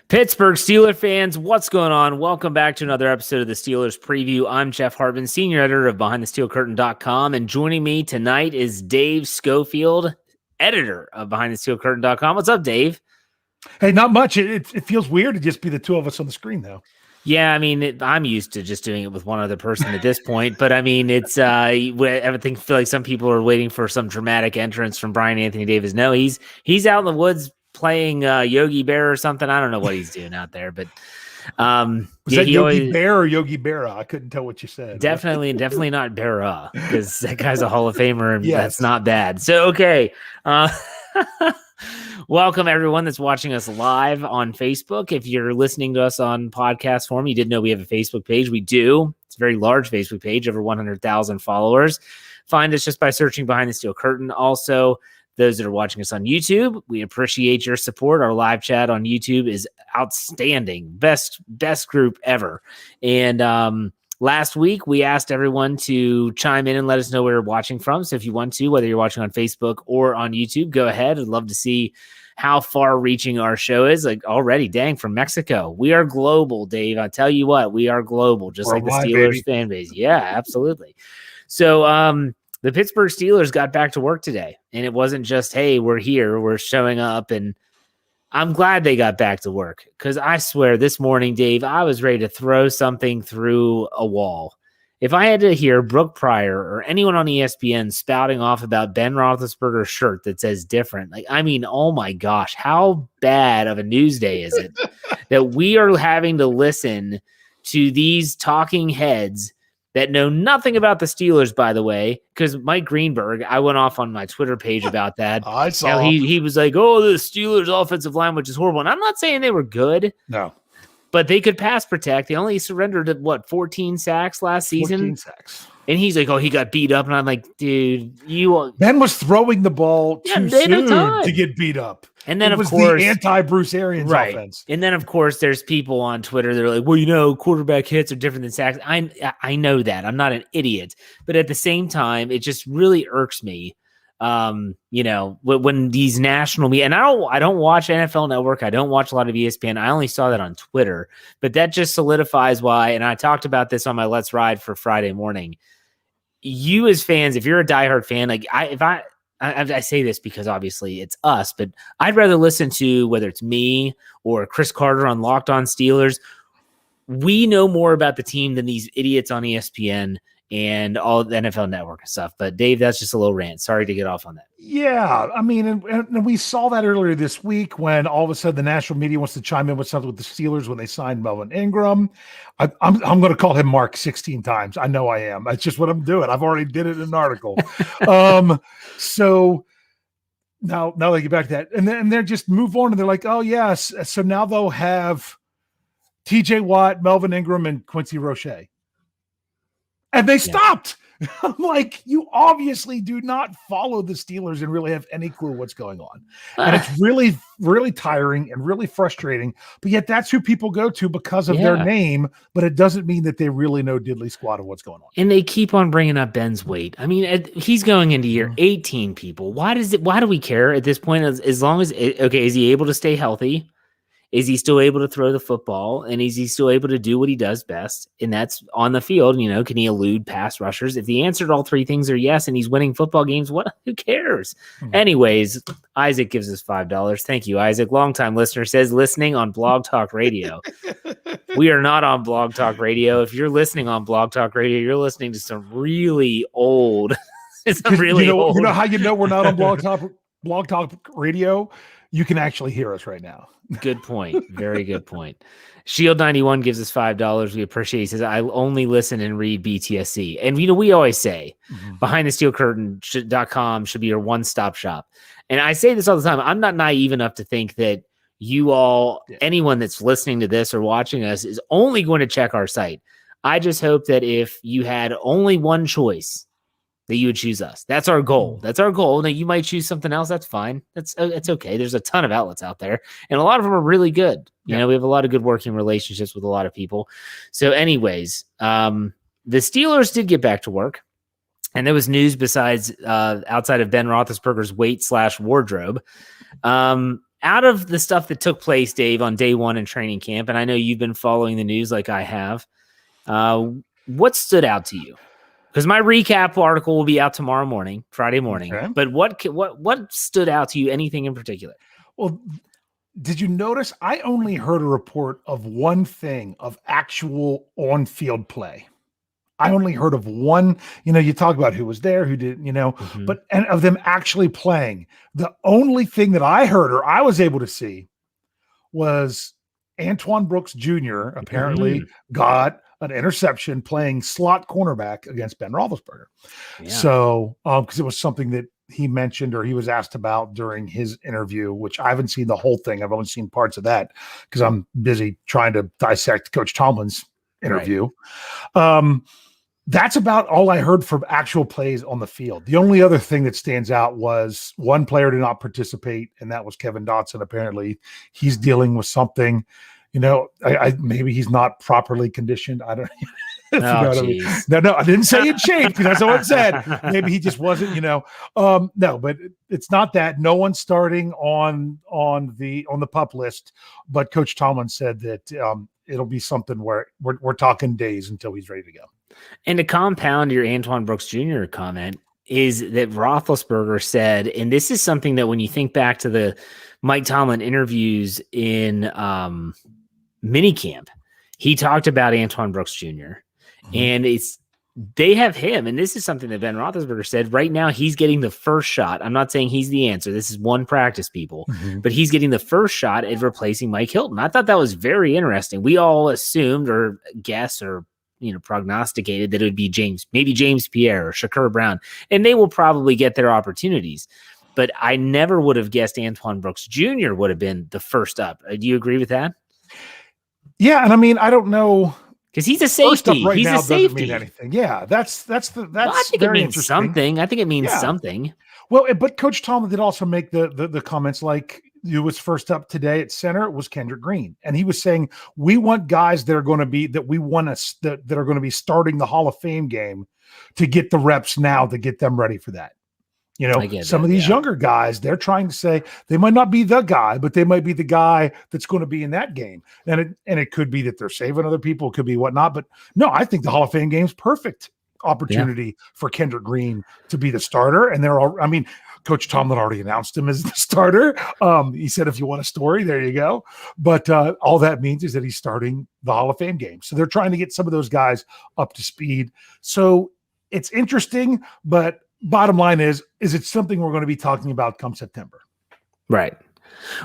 Pittsburgh Steelers fans, what's going on? Welcome back to another episode of the Steelers Preview. I'm Jeff Hartman, senior editor of BehindTheSteelCurtain.com, and joining me tonight is Dave Schofield, editor of BehindTheSteelCurtain.com. What's up, Dave? Hey, not much. It feels weird to just be the two of us on the screen, though. Yeah, I mean, I'm used to just doing it with one other person at this point, but I mean, it's everything. Feel like some people are waiting for some dramatic entrance from Brian Anthony Davis. No, he's out in the woods playing Yogi Bear or something. I don't know what he's doing out there, but was that Yogi Bear or Yogi Berra? I couldn't tell what you said. Definitely not Berra, because that guy's a Hall of Famer, and that's not bad. So, okay. Welcome everyone that's watching us live on Facebook. If you're listening to us on podcast form, you didn't know we have a Facebook page. We do. It's a very large Facebook page, over 100,000 followers. Find us just by searching Behind the Steel Curtain. Also, those that are watching us on YouTube, we appreciate your support. Our live chat on YouTube is outstanding. Best group ever. And last week, we asked everyone to chime in and let us know where you're watching from. So if you want to, whether you're watching on Facebook or on YouTube, go ahead. I'd love to see how far-reaching our show is. Like already, dang, from Mexico. We are global, Dave. I tell you what, we are global, just like the Steelers fan base. Yeah, absolutely. So the Pittsburgh Steelers got back to work today, and it wasn't just, hey, we're here, we're showing up, and I'm glad they got back to work, because I swear this morning, Dave, I was ready to throw something through a wall. If I had to hear Brooke Pryor or anyone on ESPN spouting off about Ben Roethlisberger's shirt that says different, oh my gosh, how bad of a news day is it that we are having to listen to these talking heads that know nothing about the Steelers, by the way, because Mike Greenberg, I went off on my Twitter page about that. I saw. He was like, oh, the Steelers offensive line, which is horrible. And I'm not saying they were good. No. But they could pass protect. They only surrendered at, 14 sacks last season? 14 sacks. And he's like, oh, he got beat up. And I'm like, dude, Ben was throwing the ball too soon to get beat up. And then, it was of course, the anti-Bruce Arians offense. And then, of course, there's people on Twitter that are like, well, quarterback hits are different than sacks. I know that. I'm not an idiot. But at the same time, it just really irks me, when these national media, and I don't watch NFL Network. I don't watch a lot of ESPN. I only saw that on Twitter. But that just solidifies why, and I talked about this on my Let's Ride for Friday morning. You as fans, if you're a diehard fan, I say this because obviously it's us, but I'd rather listen to whether it's me or Chris Carter on Locked On Steelers. We know more about the team than these idiots on ESPN and all the NFL Network and stuff. But Dave, that's just a little rant. Sorry to get off on that. Yeah, I mean, and we saw that earlier this week when all of a sudden the national media wants to chime in with something with the Steelers when they signed Melvin Ingram. I'm going to call him Mark 16 times. I know I am. That's just what I'm doing. I've already did it in an article. So now they get back to that, and then they're just move on, and they're like, oh yes. So now they'll have TJ Watt, Melvin Ingram, and Quincy Roche. And they stopped. I'm like, you obviously do not follow the Steelers and really have any clue what's going on. And it's really, really tiring and really frustrating. But yet that's who people go to because of their name. But it doesn't mean that they really know diddly squat of what's going on. And they keep on bringing up Ben's weight. I mean, he's going into year 18, people. Why do we care at this point? As long as, is he able to stay healthy? Is he still able to throw the football? And is he still able to do what he does best? And that's on the field. Can he elude pass rushers? If the answer to all three things are yes, and he's winning football games, who cares? Anyways, Isaac gives us $5. Thank you, Isaac. Longtime listener, says listening on Blog Talk Radio. We are not on Blog Talk Radio. If you're listening on Blog Talk Radio, you're listening to some really old. Old. You know how you know we're not on Blog Talk Radio? You can actually hear us right now. Good point. Very good point. Shield 91 gives us $5. We appreciate it. He says, I only listen and read BTSC. And, we always say BehindTheSteelCurtain.com should be your one-stop shop. And I say this all the time. I'm not naive enough to think that you all, anyone that's listening to this or watching us is only going to check our site. I just hope that if you had only one choice, that you would choose us. That's our goal. That's our goal. Now, you might choose something else. That's fine. It's okay. There's a ton of outlets out there, and a lot of them are really good. We have a lot of good working relationships with a lot of people. So anyways, the Steelers did get back to work, and there was news besides outside of Ben Roethlisberger's weight / wardrobe. out of the stuff that took place, Dave, on day one in training camp, and I know you've been following the news like I have, what stood out to you? Because my recap article will be out tomorrow morning, Friday morning. Okay. But what stood out to you? Anything in particular? Well, did you notice I only heard a report of one thing of actual on-field play? I only heard of one, you talk about who was there, who didn't, but and of them actually playing. The only thing that I heard or I was able to see was Antoine Brooks Jr. apparently got an interception playing slot cornerback against Ben Roethlisberger. Yeah. So, because it was something that he mentioned or he was asked about during his interview, which I haven't seen the whole thing. I've only seen parts of that because I'm busy trying to dissect Coach Tomlin's interview. Right. That's about all I heard from actual plays on the field. The only other thing that stands out was one player did not participate, and that was Kevin Dotson. Apparently, he's dealing with something. Maybe he's not properly conditioned. I don't know. What I mean. No, I didn't say in shape because that's what it said. Maybe he just wasn't, no, but it's not that. No one's starting on the PUP list, but Coach Tomlin said that it'll be something where we're talking days until he's ready to go. And to compound your Antoine Brooks Jr. comment is that Roethlisberger said, and this is something that when you think back to the Mike Tomlin interviews in minicamp, he talked about Antoine Brooks Jr. And they have him, and this is something that Ben Roethlisberger said. Right now, he's getting the first shot. I'm not saying he's the answer. This is one practice, people, but he's getting the first shot at replacing Mike Hilton. I thought that was very interesting. We all assumed or guessed or prognosticated that it would be maybe James Pierre or Shakur Brown, and they will probably get their opportunities. But I never would have guessed Antoine Brooks Jr. would have been the first up. Do you agree with that? Yeah, and I mean, I don't know. Because he's a safety. Right he's now a safety. Doesn't mean anything. Yeah, that's I think it means something. I think it means something. Well, but Coach Tomlin did also make the comments like who was first up today at center was Kendrick Green, and he was saying we want guys that are going to be that are going to be starting the Hall of Fame game to get the reps now to get them ready for that. Some of these younger guys, they're trying to say they might not be the guy, but they might be the guy that's going to be in that game. And it could be that they're saving other people. It could be whatnot. But no, I think the Hall of Fame game's perfect opportunity for Kendrick Green to be the starter. And Coach Tomlin already announced him as the starter. He said, if you want a story, there you go. But all that means is that he's starting the Hall of Fame game. So they're trying to get some of those guys up to speed. So it's interesting, but bottom line is it something we're going to be talking about come September? Right.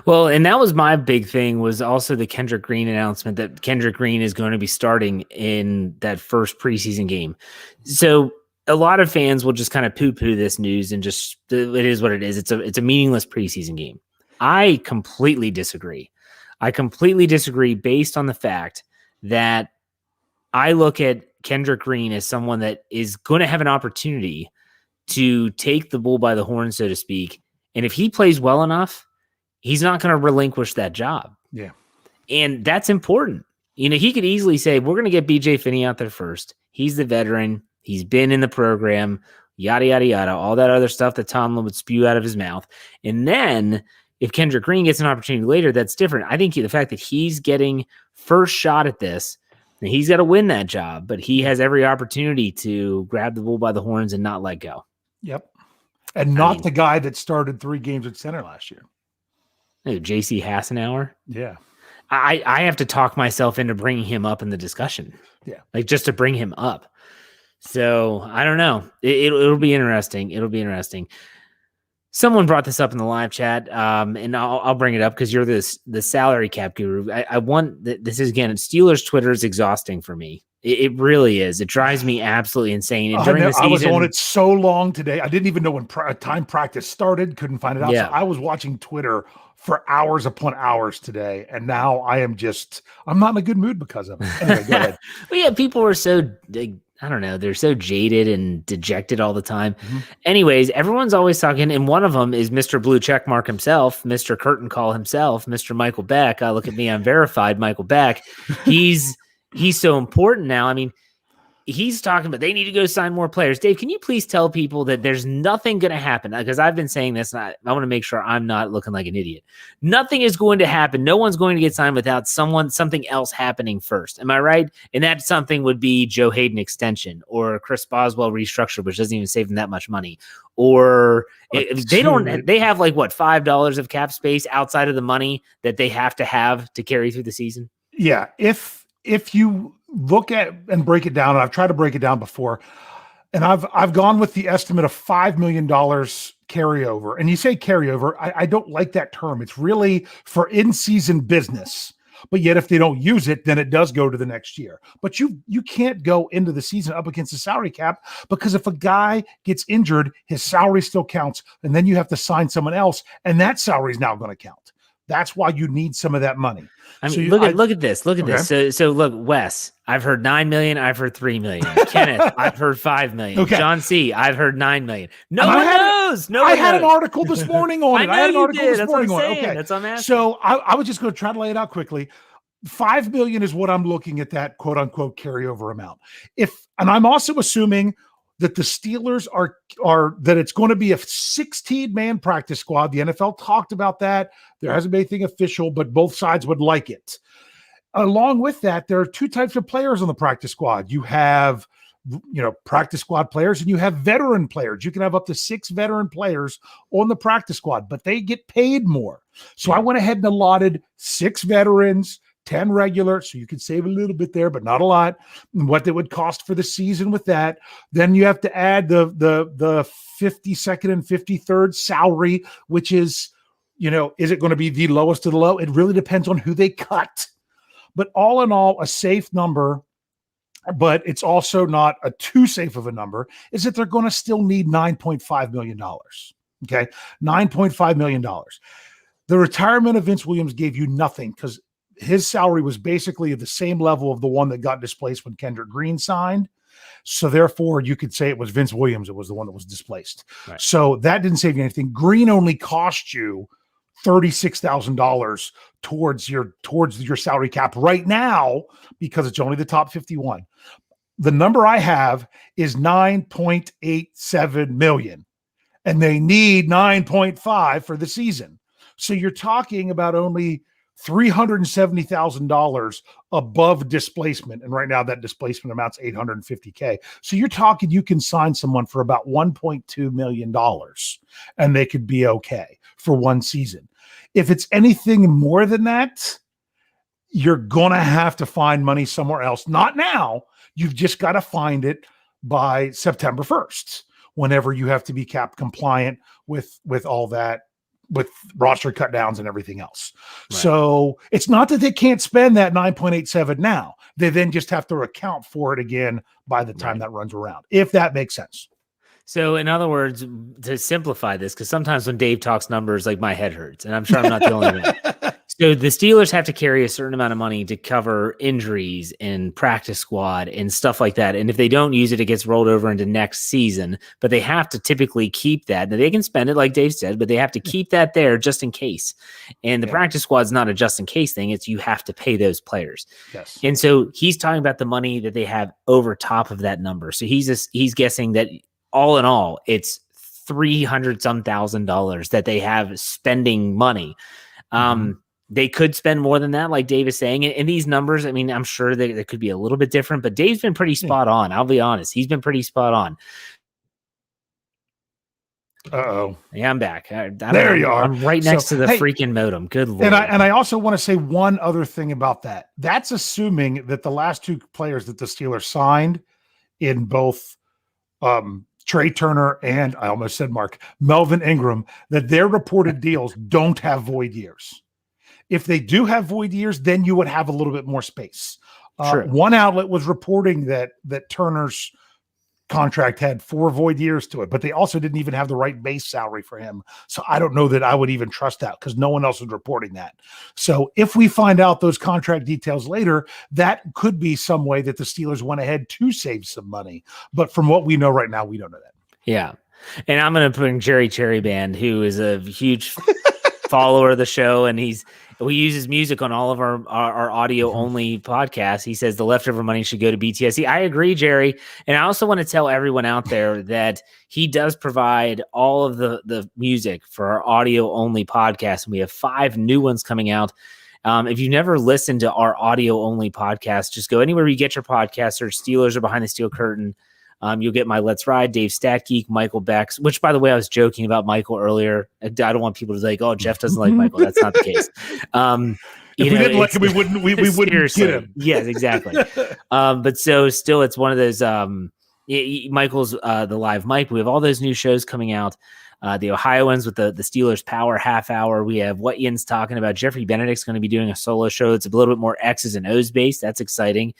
Well, and that was my big thing was also the Kendrick Green announcement that Kendrick Green is going to be starting in that first preseason game. So a lot of fans will just kind of poo-poo this news and just it is what it is. It's a meaningless preseason game. I completely disagree. Based on the fact that I look at Kendrick Green as someone that is going to have an opportunity to take the bull by the horn, so to speak. And if he plays well enough, he's not going to relinquish that job. Yeah. And that's important. He could easily say, we're going to get BJ Finney out there first. He's the veteran. He's been in the program, yada, yada, yada, all that other stuff that Tomlin would spew out of his mouth. And then if Kendrick Green gets an opportunity later, that's different. I think the fact that he's getting first shot at this, and he's got to win that job, but he has every opportunity to grab the bull by the horns and not let go. Yep. And not the guy that started 3 games at center last year. J.C. Hassenauer? Yeah. I have to talk myself into bringing him up in the discussion. Yeah. Like just to bring him up. So I don't know. It'll be interesting. Someone brought this up in the live chat, and I'll bring it up because you're the salary cap guru. I want this is again. Steelers Twitter is exhausting for me. It really is. It drives me absolutely insane. And during the season, I was on it so long today. I didn't even know when time practice started. Couldn't find it out. Yeah. So I was watching Twitter for hours upon hours today, and now I'm not in a good mood because of it. Anyway, go ahead. Well, yeah, people were so. I don't know. They're so jaded and dejected all the time. Mm-hmm. Anyways, everyone's always talking, and one of them is Mr. Blue Checkmark himself, Mr. Curtain Call himself, Mr. Michael Beck. Look at me, I'm verified, Michael Beck. He's so important now. I mean, he's talking about they need to go sign more players. Dave, can you please tell people that there's nothing going to happen? Because I've been saying this, and I want to make sure I'm not looking like an idiot. Nothing is going to happen. No one's going to get signed without something else happening first. Am I right? And that something would be Joe Hayden extension or Chris Boswell restructure, which doesn't even save them that much money. Or they have like what, $5 of cap space outside of the money that they have to carry through the season. Yeah. If you look at and break it down, and I've tried to break it down before, and I've gone with the estimate of $5 million carryover. And you say carryover, I don't like that term. It's really for in-season business. But yet if they don't use it, then it does go to the next year. But you can't go into the season up against the salary cap, because if a guy gets injured, his salary still counts, and then you have to sign someone else, and that salary is now going to count. That's why you need some of that money. I mean, look at this. Look at this. So look, Wes, I've heard 9 million. I've heard 3 million. Kenneth, I've heard 5 million. Okay. John C, I've heard 9 million. No one knows. I had an article this morning on it. I had an article this morning on it. Okay. That's what I'm asking. So I was just going to try to lay it out quickly. 5 million is what I'm looking at, that quote unquote carryover amount. And I'm also assuming that the Steelers are that it's going to be a 16-man practice squad. The NFL talked about that. There hasn't been anything official, but both sides would like it. Along with that, there are two types of players on the practice squad. You have, practice squad players, and you have veteran players. You can have up to 6 veteran players on the practice squad, but they get paid more. So I went ahead and allotted 6 veterans, 10 regular, so you could save a little bit there, but not a lot. And what it would cost for the season with that. Then you have to add the 52nd and 53rd salary, which is, is it going to be the lowest of the low? It really depends on who they cut. But all in all, a safe number, but it's also not a too safe of a number, is that they're going to still need $9.5 million. Okay, $9.5 million. The retirement of Vince Williams gave you nothing, because his salary was basically at the same level of the one that got displaced when Kendrick Green signed. So therefore, you could say it was Vince Williams. It was the one that was displaced. Right. So that didn't save you anything. Green only cost you $36,000 towards your salary cap right now, because it's only the top 51. The number I have is 9.87 million, and they need 9.5 for the season. So you're talking about only $370,000 above displacement. And right now that displacement amounts $850K. So you're talking, you can sign someone for about $1.2 million and they could be okay for one season. If it's anything more than that, you're going to have to find money somewhere else. Not now. You've just got to find it by September 1st, whenever you have to be cap compliant with all that, with roster cut downs and everything else. Right. So it's not that they can't spend that 9.87 now. They then just have to account for it again by the time that runs around, if that makes sense. So in other words, to simplify this, because sometimes when Dave talks numbers, like my head hurts, and I'm sure I'm not the only one. So the Steelers have to carry a certain amount of money to cover injuries and practice squad and stuff like that. And if they don't use it, it gets rolled over into next season. But they have to typically keep that. Now, they can spend it, like Dave said, but they have to keep that there just in case. And the practice squad is not a just in case thing. It's you have to pay those players. Yes. And so he's talking about the money that they have over top of that number. So he's guessing that all in all, it's $300-some thousand that they have spending money. They could spend more than that, like Dave is saying. And these numbers, I mean, I'm sure that it could be a little bit different, but Dave's been pretty spot on. I'll be honest. He's been pretty spot on. Uh-oh. Yeah, I'm back. There you are. I'm right next to the freaking modem. Good Lord. And I also want to say one other thing about that. That's assuming that the last 2 players that the Steelers signed in both Trey Turner and, I almost said Melvin Ingram, that their reported deals don't have void years. If they do have void years, then you would have a little bit more space. One outlet was reporting that Turner's contract had 4 void years to it, but they also didn't even have the right base salary for him. So I don't know that I would even trust that, because no one else was reporting that. So if we find out those contract details later, that could be some way that the Steelers went ahead to save some money. But from what we know right now, we don't know that. Yeah. And I'm going to bring Jerry Cherry Band, who is a huge follower of the show, and we use his music on all of our audio only podcasts. He says the leftover money should go to BTSC. I agree, Jerry. And I also want to tell everyone out there that he does provide all of the music for our audio only podcast. And we have 5 new ones coming out. If you've never listened to our audio only podcast, just go anywhere you get your podcast, search Steelers or Behind the Steel Curtain. You'll get my Let's Ride, Dave Stat Geek, Michael Becks, which, by the way, I was joking about Michael earlier. I don't want people to be like, oh, Jeff doesn't like Michael. That's not the case. If we didn't like him, we wouldn't get him. Yes, exactly. But so still, it's one of those, Michael's the live mic. We have all those new shows coming out. The Ohioans with the Steelers Power half hour. We have What Ian's talking about. Jeffrey Benedict's going to be doing a solo show. It's a little bit more X's and O's based. That's exciting.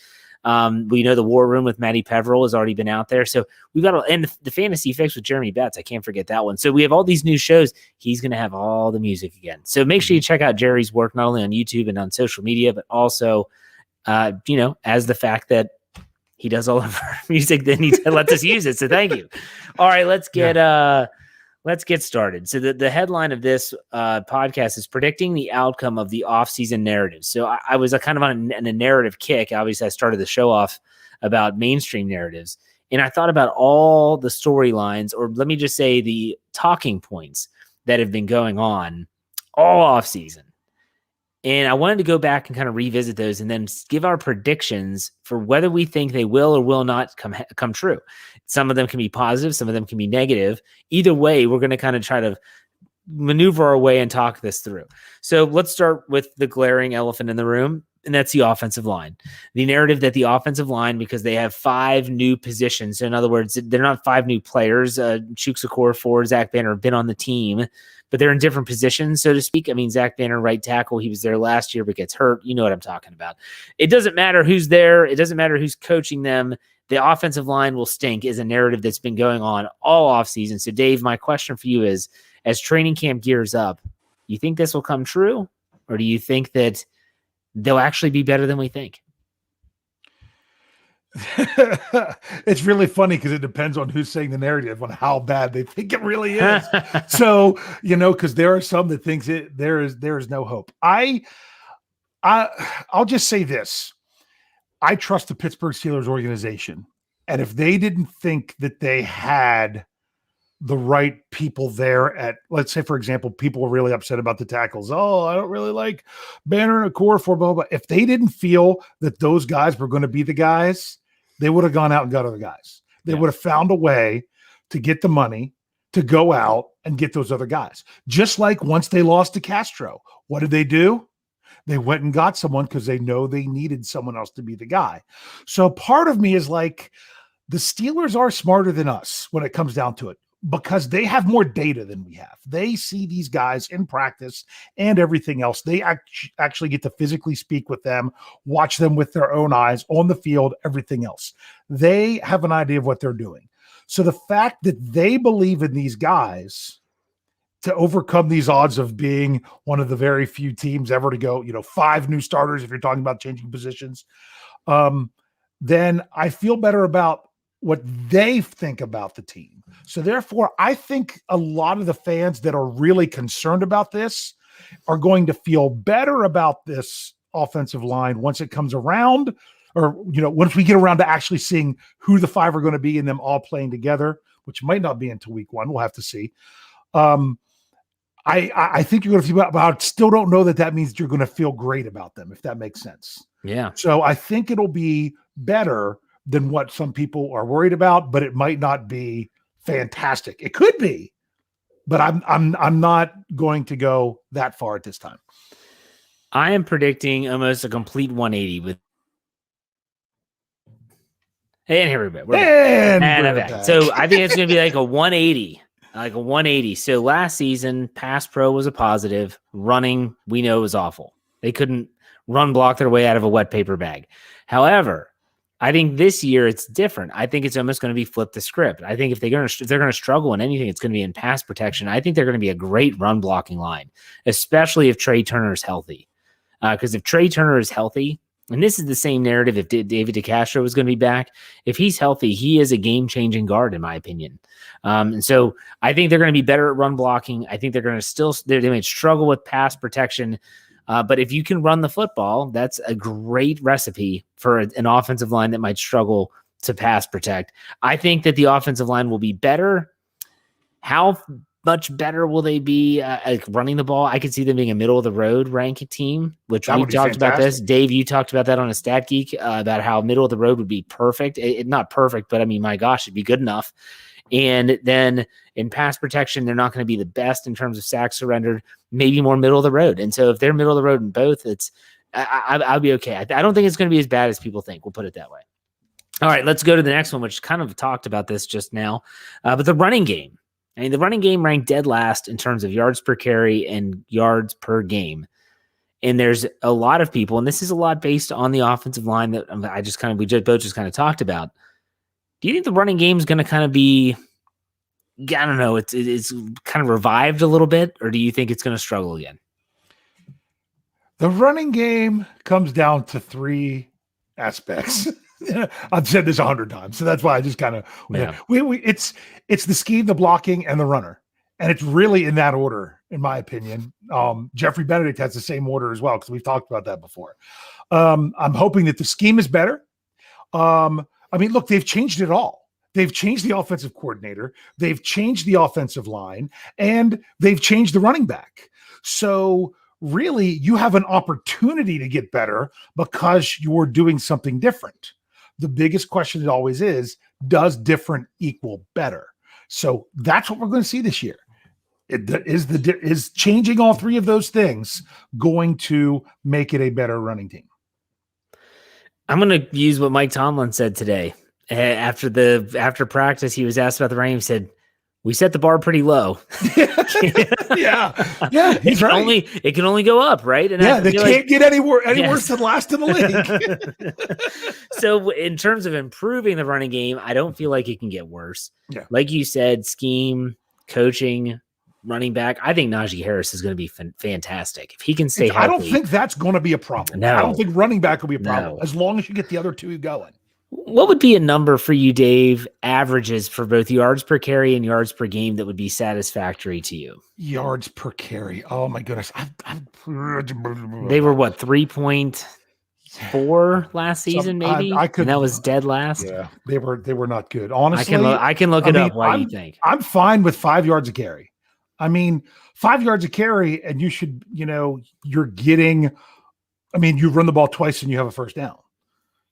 We know the War Room with Matty Peverill has already been out there. So we've got, and the Fantasy Fix with Jeremy Betts. I can't forget that one. So we have all these new shows. He's going to have all the music again. So make sure you check out Jerry's work, not only on YouTube and on social media, but also, as the fact that he does all of our music, then he lets us use it. So thank you. All right, let's get started. So the headline of this podcast is predicting the outcome of the offseason narrative. So I was kind of on a narrative kick. Obviously, I started the show off about mainstream narratives. And I thought about all the storylines, or let me just say the talking points that have been going on all offseason. And I wanted to go back and kind of revisit those and then give our predictions for whether we think they will or will not come true. Some of them can be positive. Some of them can be negative. Either way, we're going to kind of try to maneuver our way and talk this through. So let's start with the glaring elephant in the room, and that's the offensive line. The narrative that the offensive line, because they have 5 new positions. So in other words, they're not 5 new players. Chukwuemeka, Ford, Zach Banner have been on the team, but they're in different positions, so to speak. I mean, Zach Banner, right tackle, he was there last year, but gets hurt. You know what I'm talking about. It doesn't matter who's there. It doesn't matter who's coaching them. The offensive line will stink is a narrative that's been going on all offseason. So, Dave, my question for you is, as training camp gears up, you think this will come true? Or do you think that they'll actually be better than we think? It's really funny because it depends on who's saying the narrative on how bad they think it really is. So, because there are some that thinks there is no hope. I'll just say this. I trust the Pittsburgh Steelers organization. And if they didn't think that they had the right people there at, let's say, for example, people were really upset about the tackles. Oh, I don't really like Banner and a core for blah, blah. If they didn't feel that those guys were going to be the guys, they would have gone out and got other guys. They would have found a way to get the money to go out and get those other guys. Just like once they lost to Castro, what did they do? They went and got someone because they know they needed someone else to be the guy. So part of me is like, the Steelers are smarter than us when it comes down to it, because they have more data than we have. They see these guys in practice and everything else. They actually get to physically speak with them, watch them with their own eyes on the field, everything else. They have an idea of what they're doing. So the fact that they believe in these guys to overcome these odds of being one of the very few teams ever to go, 5 new starters, if you're talking about changing positions, then I feel better about what they think about the team. So therefore, I think a lot of the fans that are really concerned about this are going to feel better about this offensive line once it comes around, or, once we get around to actually seeing who the 5 are going to be and them all playing together, which might not be until week 1. We'll have to see. I think you're going to feel about, but I still don't know that means you're going to feel great about them, if that makes sense. Yeah. So I think it'll be better than what some people are worried about, but it might not be fantastic. It could be, but I'm not going to go that far at this time. I am predicting almost a complete 180 with. And here we're back. So I think it's going to be like a 180. Like a 180. So last season, pass pro was a positive. Running, we know, was awful. They couldn't run block their way out of a wet paper bag. However, I think this year it's different. I think it's almost going to be flip the script. I think if they're going to struggle in anything, it's going to be in pass protection. I think they're going to be a great run blocking line, especially if Trey Turner is healthy. Because if Trey Turner is healthy, And this is the same narrative if David DeCastro was going to be back. If he's healthy, he is a game-changing guard, in my opinion. And so I think they're going to be better at run blocking. I think they're going to they might struggle with pass protection. But if you can run the football, that's a great recipe for an offensive line that might struggle to pass protect. I think that the offensive line will be better. How much better will they be running the ball? I could see them being a middle of the road ranking team, which we talked about this. Dave, you talked about that on a Stat Geek about how middle of the road would be perfect. Not perfect, but I mean, my gosh, it'd be good enough. And then in pass protection, they're not going to be the best in terms of sacks surrendered, maybe more middle of the road. And so if they're middle of the road in both, I'll be okay. I don't think it's going to be as bad as people think. We'll put it that way. All right, let's go to the next one, which kind of talked about this just now. But the running game. I mean, the running game ranked dead last in terms of yards per carry and yards per game. And there's a lot of people, and this is a lot based on the offensive line that we both just kind of talked about. Do you think the running game is going to kind of be, I don't know, it's kind of revived a little bit, or do you think it's going to struggle again? The running game comes down to three aspects. I've said this 100 times, so that's why I just kind of it's the scheme, the blocking, and the runner, and it's really in that order, in my opinion. Jeffrey Benedict has the same order as well because we've talked about that before. I'm hoping that the scheme is better. I mean, look, they've changed it all. They've changed the offensive coordinator, they've changed the offensive line, and they've changed the running back. So really, you have an opportunity to get better because you're doing something different. The biggest question it always is, does different equal better? So that's what we're going to see this year. Is changing all three of those things going to make it a better running team? I'm going to use what Mike Tomlin said today. After practice, he was asked about the running. He said, "We set the bar pretty low." yeah, he's right. It can only go up, right? And they can't get any worse than last in the league. So in terms of improving the running game, I don't feel like it can get worse. Yeah. Like you said, scheme, coaching, running back. I think Najee Harris is going to be fantastic if he can stay healthy. I don't think that's going to be a problem. No. I don't think running back will be a problem as long as you get the other two going. What would be a number for you, Dave, averages for both yards per carry and yards per game that would be satisfactory to you? Yards per carry. Oh, my goodness. They were, 3.4 last season, maybe? And that was dead last? Yeah, they were not good. Honestly, I can look it up while you think. I'm fine with 5 yards a carry. I mean, 5 yards a carry, and you should, you're getting, you run the ball twice and you have a first down.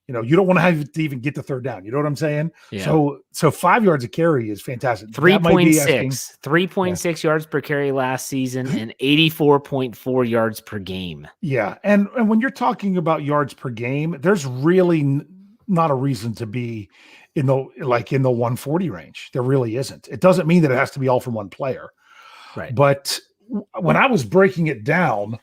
You don't want to have to even get the third down. You know what I'm saying? Yeah. So 5 yards a carry is fantastic. 3.6 yards per carry last season and 84.4 yards per game. Yeah. And when you're talking about yards per game, there's really not a reason to be in the 140 range. There really isn't. It doesn't mean that it has to be all from one player. Right. But when I was breaking it down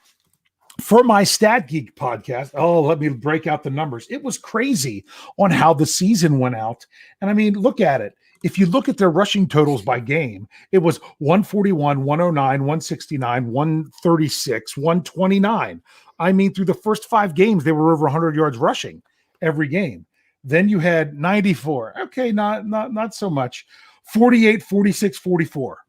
for my Stat Geek podcast, let me break out the numbers. It was crazy on how the season went out. And look at it. If you look at their rushing totals by game, it was 141, 109, 169, 136, 129. Through the first 5 games, they were over 100 yards rushing every game. Then you had 94. Okay, not so much. 48, 46, 44.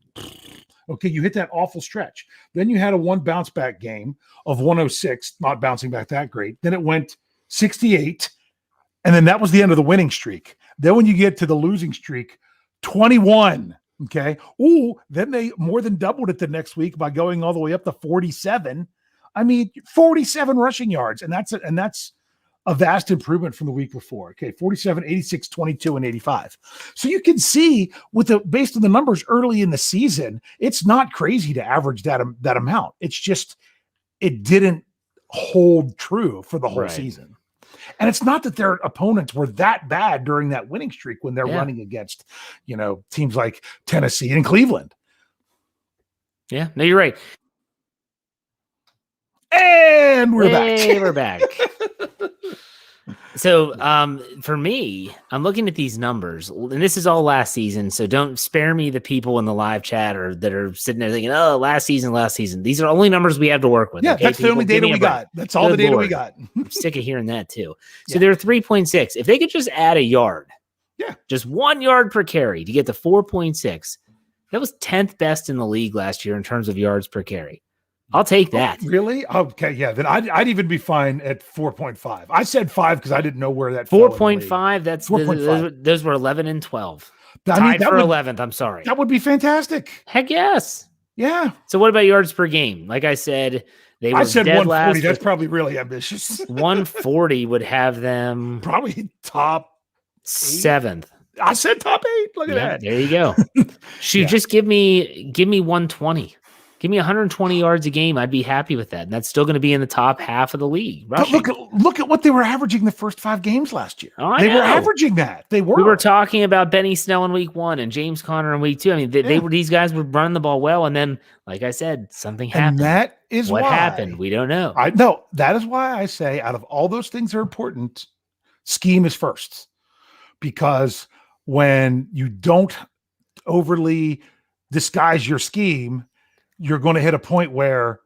Okay, you hit that awful stretch. Then you had a one bounce back game of 106, not bouncing back that great. Then it went 68, and then that was the end of the winning streak. Then when you get to the losing streak, 21. Okay. Then they more than doubled it the next week by going all the way up to 47. 47 rushing yards, and that's a vast improvement from the week before. Okay, 47, 86, 22, and 85. So you can see based on the numbers early in the season, it's not crazy to average that amount. It's just it didn't hold true for the whole season. And it's not that their opponents were that bad during that winning streak when they're running against, teams like Tennessee and Cleveland. Yeah, no, you're right. And we're back. We're back. So for me, I'm looking at these numbers, and this is all last season. So don't spare me the people in the live chat or that are sitting there thinking, "Oh, last season." These are only numbers we have to work with. Yeah, okay, that's people? the only data we got. That's all Good the data Lord. we got. I'm sick of hearing that too. So Yeah. they're 3.6. If they could just add a yard, Yeah, just 1 yard per carry to get to 4.6, that was 10th best in the league last year in terms of yards per carry. I'll take that. Oh, really? Okay, yeah. Then I'd even be fine at 4.5. I said 5 because I didn't know where that 4.5. That's 4.5. Those were 11 and 12. I mean, Tied for 11th. I'm sorry. That would be fantastic. Heck yes. Yeah. So what about yards per game? Like I said, they were I said dead 140. last. That's probably really ambitious. 140 would have them probably top 7th. I said top 8. Look at that. There you go. Shoot, just give me 120. Give me 120 yards a game. I'd be happy with that. And that's still going to be in the top half of the league. But look at what they were averaging the first 5 games last year. Oh, they were averaging that. They were. We were talking about Benny Snell in week 1 and James Conner in week 2. I mean, they were, these guys were running the ball well. And then, like I said, something happened. And that is what happened. We don't know. That is why I say out of all those things that are important, scheme is first. Because when you don't overly disguise your scheme, you're going to hit a point where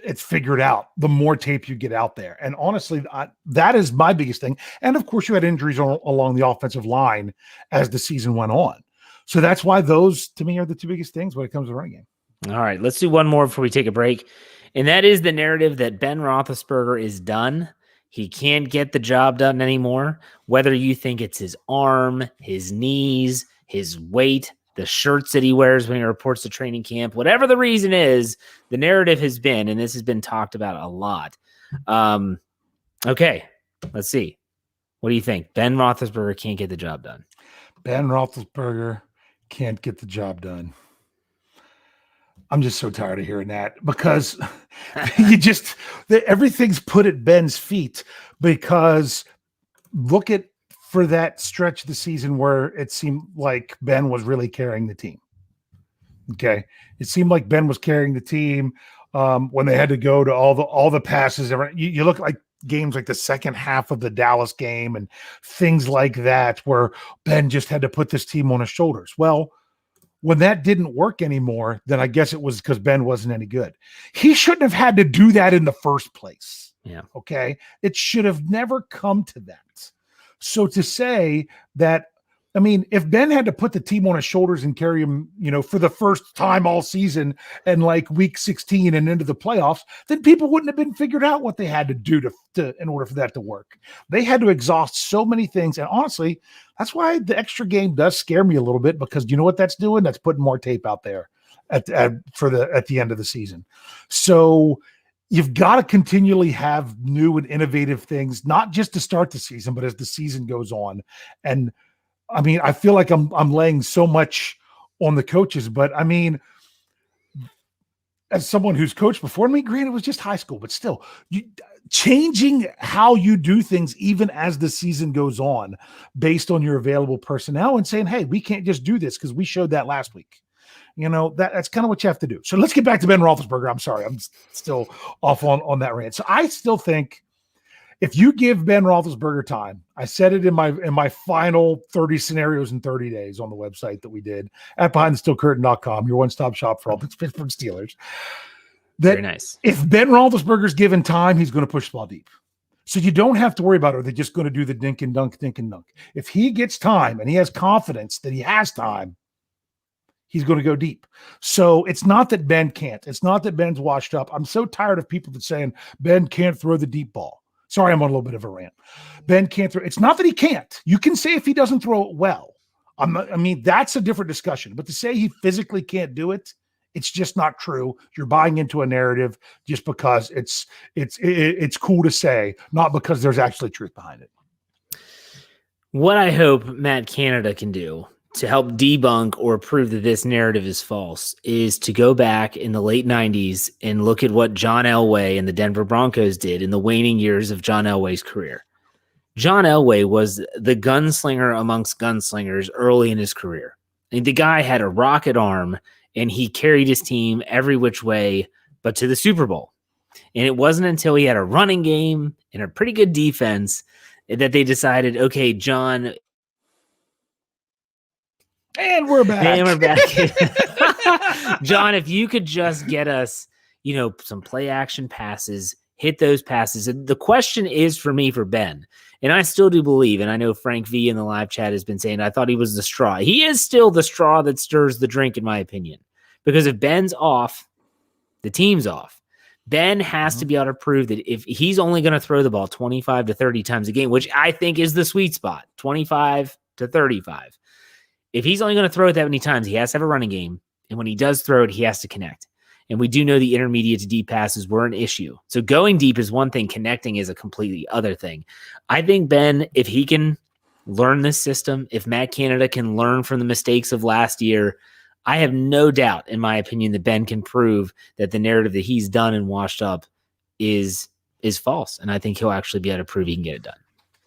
it's figured out the more tape you get out there. And honestly, that is my biggest thing. And of course, you had injuries along the offensive line as the season went on. So that's why those, to me, are the 2 biggest things when it comes to running game. All right, let's do one more before we take a break. And that is the narrative that Ben Roethlisberger is done. He can't get the job done anymore. Whether you think it's his arm, his knees, his weight, the shirts that he wears when he reports to training camp, whatever the reason is, the narrative has been, and this has been talked about a lot. Okay, let's see. What do you think? Ben Roethlisberger can't get the job done. Ben Roethlisberger can't get the job done. I'm just so tired of hearing that because everything's put at Ben's feet because look at for that stretch of the season where it seemed like Ben was really carrying the team. Okay. It seemed like Ben was carrying the team when they had to go to all the passes. You look like games like the second half of the Dallas game and things like that, where Ben just had to put this team on his shoulders. Well, when that didn't work anymore, then I guess it was because Ben wasn't any good. He shouldn't have had to do that in the first place. Yeah. Okay. It should have never come to that. So to say that, I mean, if Ben had to put the team on his shoulders and carry him, for the first time all season and like week 16 and into the playoffs, then people wouldn't have been figured out what they had to do to in order for that to work. They had to exhaust so many things. And honestly, that's why the extra game does scare me a little bit, because you know what that's doing? That's putting more tape out there at the end of the season. So you've got to continually have new and innovative things, not just to start the season, but as the season goes on. And I mean, I feel like I'm laying so much on the coaches, but I mean, as someone who's coached before, I mean, granted, it was just high school, but still, changing how you do things even as the season goes on based on your available personnel and saying, hey, we can't just do this because we showed that last week. That's kind of what you have to do. So let's get back to Ben Roethlisberger. I'm sorry. I'm still off on that rant. So I still think if you give Ben Roethlisberger time, I said it in my final 30 scenarios in 30 days on the website that we did at BehindTheSteelCurtain.com, your one-stop shop for all the Pittsburgh Steelers. Very nice. If Ben Roethlisberger's given time, he's going to push the ball deep. So you don't have to worry about it. They're just going to do the dink and dunk. If he gets time and he has confidence that he has time, he's going to go deep. So it's not that Ben can't. It's not that Ben's washed up. I'm so tired of people that saying Ben can't throw the deep ball. Sorry, I'm on a little bit of a rant. Ben can't throw. It's not that he can't. You can say if he doesn't throw it well. I mean, that's a different discussion. But to say he physically can't do it, it's just not true. You're buying into a narrative just because it's cool to say, not because there's actually truth behind it. What I hope Matt Canada can do to help debunk or prove that this narrative is false is to go back in the late 90s and look at what John Elway and the Denver Broncos did in the waning years of John Elway's career. John Elway was the gunslinger amongst gunslingers early in his career. I mean, the guy had a rocket arm and he carried his team every which way but to the Super Bowl. And it wasn't until he had a running game and a pretty good defense that they decided, okay, John. And we're back. John, if you could just get us, some play action passes, hit those passes. And the question is for me, for Ben, and I still do believe, and I know Frank V in the live chat has been saying, I thought he was the straw. He is still the straw that stirs the drink, in my opinion, because if Ben's off, the team's off. Ben has to be able to prove that if he's only going to throw the ball 25 to 30 times a game, which I think is the sweet spot, 25 to 35. If he's only going to throw it that many times, he has to have a running game. And when he does throw it, he has to connect. And we do know the intermediate to deep passes were an issue. So going deep is one thing. Connecting is a completely other thing. I think Ben, if he can learn this system, if Matt Canada can learn from the mistakes of last year, I have no doubt, in my opinion, that Ben can prove that the narrative that he's done and washed up is false. And I think he'll actually be able to prove he can get it done.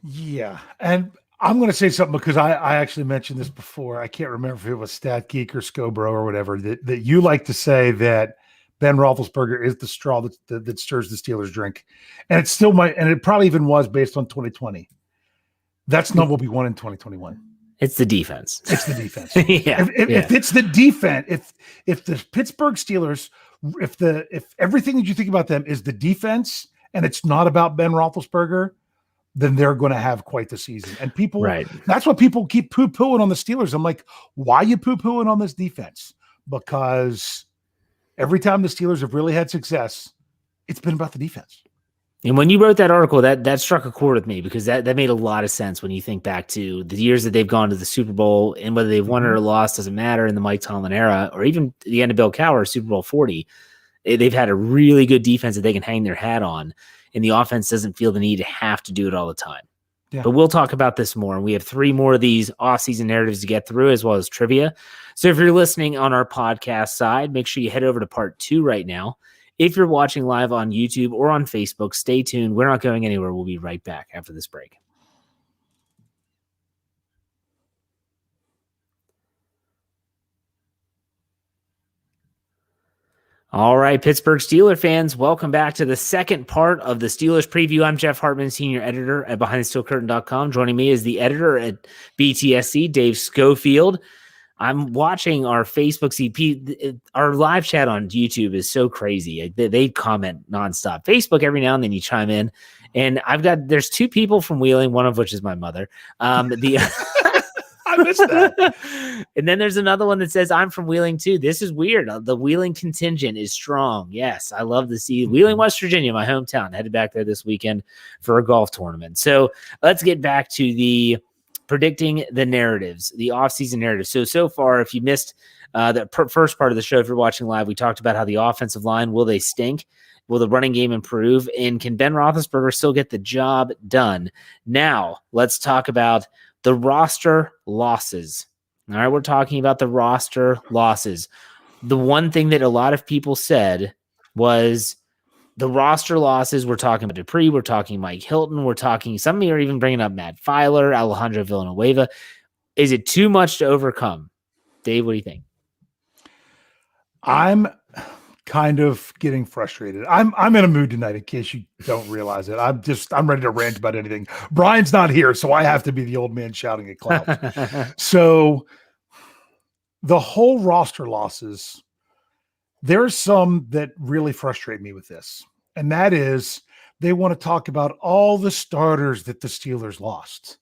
Yeah. And I'm going to say something because I actually mentioned this before. I can't remember if it was Stat Geek or Scobro or whatever, that you like to say that Ben Roethlisberger is the straw that stirs the Steelers drink. And it still might, and it probably even was based on 2020. That's not what we want in 2021. It's the defense. It's the defense. If it's the defense, if the Pittsburgh Steelers, if everything that you think about them is the defense and it's not about Ben Roethlisberger, then they're going to have quite the season. And people, that's what people keep poo-pooing on the Steelers. I'm like, why are you poo-pooing on this defense? Because every time the Steelers have really had success, it's been about the defense. And when you wrote that article, that struck a chord with me because that made a lot of sense when you think back to the years that they've gone to the Super Bowl, and whether they've won or lost doesn't matter in the Mike Tomlin era, or even the end of Bill Cowher, Super Bowl 40. They've had a really good defense that they can hang their hat on, and the offense doesn't feel the need to have to do it all the time. Yeah. But we'll talk about this more, and we have 3 more of these offseason narratives to get through, as well as trivia. So if you're listening on our podcast side, make sure you head over to part 2 right now. If you're watching live on YouTube or on Facebook, stay tuned. We're not going anywhere. We'll be right back after this break. All right, Pittsburgh Steelers fans, welcome back to the second part of the Steelers preview. I'm Jeff Hartman, senior editor at BehindTheSteelCurtain.com. Joining me is the editor at BTSC, Dave Schofield. I'm watching our Facebook CP. Our live chat on YouTube is so crazy. They comment nonstop. Facebook, every now and then you chime in. And there's 2 people from Wheeling, one of which is my mother. I missed that. And then there's another one that says, I'm from Wheeling too. This is weird. The Wheeling contingent is strong. Yes, I love to see Wheeling, West Virginia, my hometown. Headed back there this weekend for a golf tournament. So let's get back to the predicting the narratives, the offseason narratives. So far, if you missed the first part of the show, if you're watching live, we talked about how the offensive line, will they stink? Will the running game improve? And can Ben Roethlisberger still get the job done? Now, let's talk about the roster losses. All right, we're talking about the roster losses. The one thing that a lot of people said was the roster losses. We're talking about Dupree. We're talking Mike Hilton. We're talking, some of you are even bringing up Matt Filer, Alejandro Villanueva. Is it too much to overcome? Dave, what do you think? I'm kind of getting frustrated. I'm in a mood tonight, in case you don't realize it. I'm ready to rant about anything. Brian's not here, so I have to be the old man shouting at clouds. So the whole roster losses, there's some that really frustrate me with this. And that is, they want to talk about all the starters that the Steelers lost.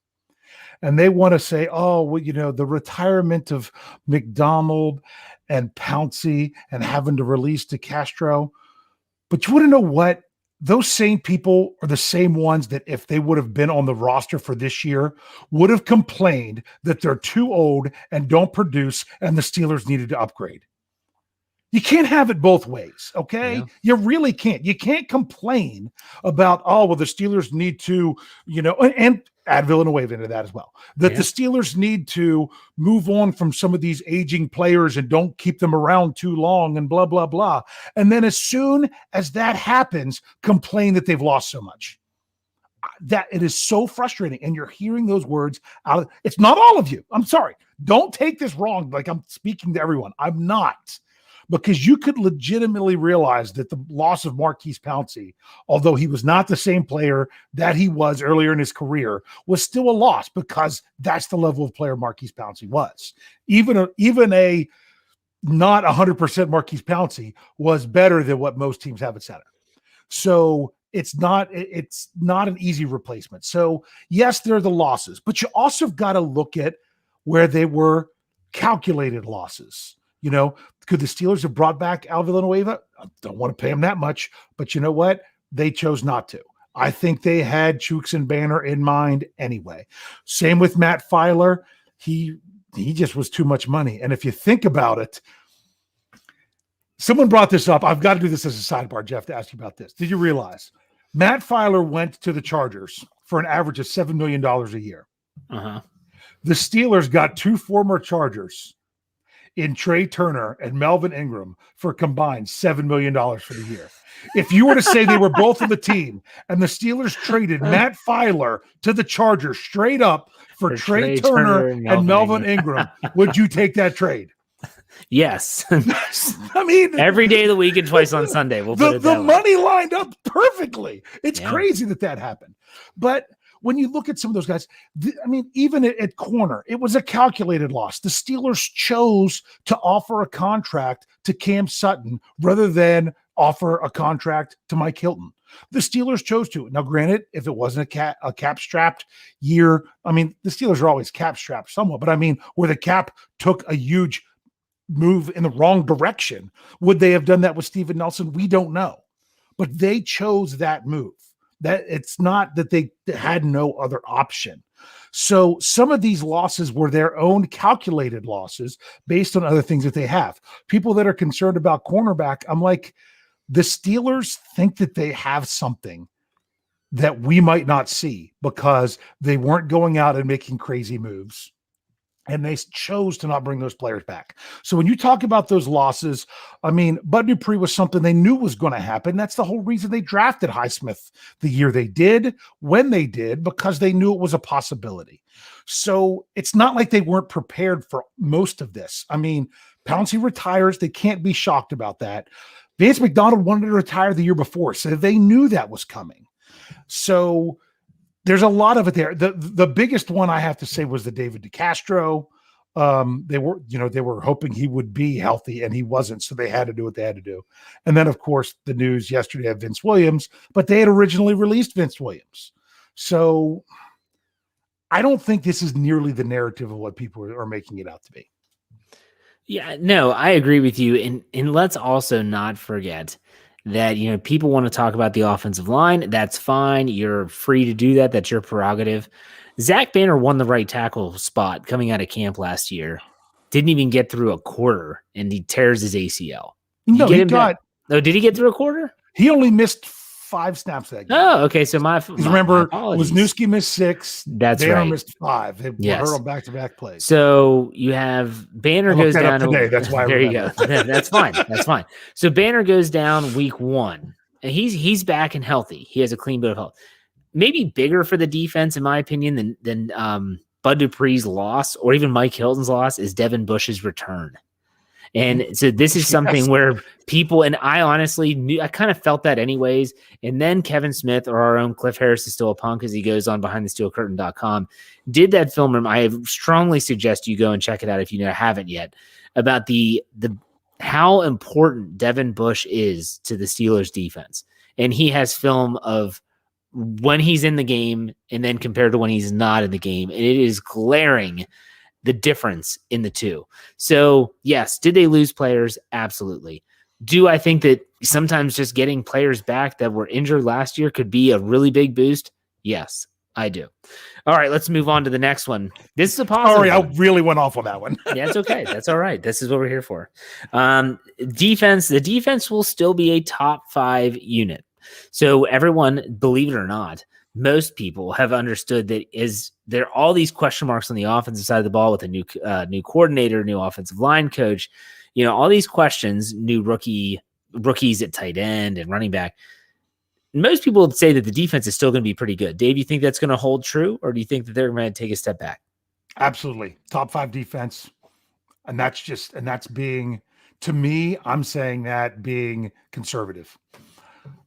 And they want to say, oh, well, the retirement of McDonald and Pouncey and having to release DeCastro. But you want to know what? Those same people are the same ones that, if they would have been on the roster for this year, would have complained that they're too old and don't produce and the Steelers needed to upgrade. You can't have it both ways, okay? Yeah. You really can't. You can't complain about, oh, well, the Steelers need to, and add Villanueva into that as well, that the Steelers need to move on from some of these aging players and don't keep them around too long and blah, blah, blah. And then as soon as that happens, complain that they've lost so much. That it is so frustrating. And you're hearing those words out of, it's not all of you. I'm sorry. Don't take this wrong. Like I'm speaking to everyone. I'm not. because you could legitimately realize that the loss of Marquise Pouncey, although he was not the same player that he was earlier in his career, was still a loss because that's the level of player Marquise Pouncey was. Even a not 100% Marquise Pouncey was better than what most teams have at center. So it's not an easy replacement. So yes, there are the losses, but you also got to look at where they were calculated losses. Could the Steelers have brought back Al Villanueva? I don't want to pay him that much, but you know what? They chose not to. I think they had Chooks and Banner in mind anyway. Same with Matt Filer. He just was too much money. And if you think about it, someone brought this up. I've got to do this as a sidebar, Jeff, to ask you about this. Did you realize Matt Filer went to the Chargers for an average of $7 million a year? Uh-huh. The Steelers got 2 former Chargers in Trey Turner and Melvin Ingram for combined $7 million for the year. If you were to say they were both on the team and the Steelers traded Matt Filer to the Chargers straight up for Trey Turner and Melvin Ingram, would you take that trade? Yes. I mean, every day of the week and twice on Sunday. We'll put it that the money lined up perfectly. It's crazy that happened. But when you look at some of those guys, even at corner, it was a calculated loss. The Steelers chose to offer a contract to Cam Sutton rather than offer a contract to Mike Hilton. The Steelers chose to. Now, granted, if it wasn't a cap-strapped year, the Steelers are always cap-strapped somewhat, but where the cap took a huge move in the wrong direction, would they have done that with Steven Nelson? We don't know. But they chose that move. That it's not that they had no other option. So some of these losses were their own calculated losses based on other things that they have. People that are concerned about cornerback, I'm like, the Steelers think that they have something that we might not see because they weren't going out and making crazy moves. And they chose to not bring those players back. So when you talk about those losses, Bud Dupree was something they knew was going to happen. That's the whole reason they drafted Highsmith the year they did, when they did, because they knew it was a possibility. So it's not like they weren't prepared for most of this. Pouncey retires. They can't be shocked about that. Vance McDonald wanted to retire the year before, so they knew that was coming. So there's a lot of it there. The biggest one I have to say was the David DeCastro. They were hoping he would be healthy and he wasn't, so they had to do what they had to do. And then, of course, the news yesterday of Vince Williams, but they had originally released Vince Williams. So I don't think this is nearly the narrative of what people are making it out to be. Yeah, no, I agree with you. And let's also not forget that, people want to talk about the offensive line. That's fine. You're free to do that. That's your prerogative. Zach Banner won the right tackle spot coming out of camp last year. Didn't even get through a quarter, and he tears his ACL. No, he got. Oh, did he get through a quarter? He only missed 5 snaps that game. Oh, okay. So remember, Wisniewski missed 6. That's Banner right. missed 5. They hurt on back-to-back plays. So you have Banner goes down today. That's why. There you go. That's fine. That's fine. So Banner goes down week 1, and he's back and healthy. He has a clean bill of health. Maybe bigger for the defense, in my opinion, than Bud Dupree's loss or even Mike Hilton's loss is Devin Bush's return. And so this is something where people, and I honestly knew, I kind of felt that anyways. And then Kevin Smith, or our own Cliff Harris is still a punk, as he goes on BehindTheSteelCurtain.com, did that film room. I strongly suggest you go and check it out if you haven't yet, about the how important Devin Bush is to the Steelers defense. And he has film of when he's in the game and then compared to when he's not in the game. And it is glaring, the difference in the two. So yes, did they lose players? Absolutely. Do I think that sometimes just getting players back that were injured last year could be a really big boost? Yes, I do. All right, let's move on to the next one. This is a positive. Sorry, I really went off on that one. Yeah, it's okay. That's all right. This is what we're here for. Defense. The defense will still be a top 5 unit. So everyone, believe it or not, most people have understood that there are all these question marks on the offensive side of the ball with a new coordinator, new offensive line coach, all these questions, new rookies at tight end and running back. Most people would say that the defense is still going to be pretty good. Dave, you think that's going to hold true, or do you think that they're going to take a step back? Absolutely. Top 5 defense. And that's being To me, I'm saying that being conservative.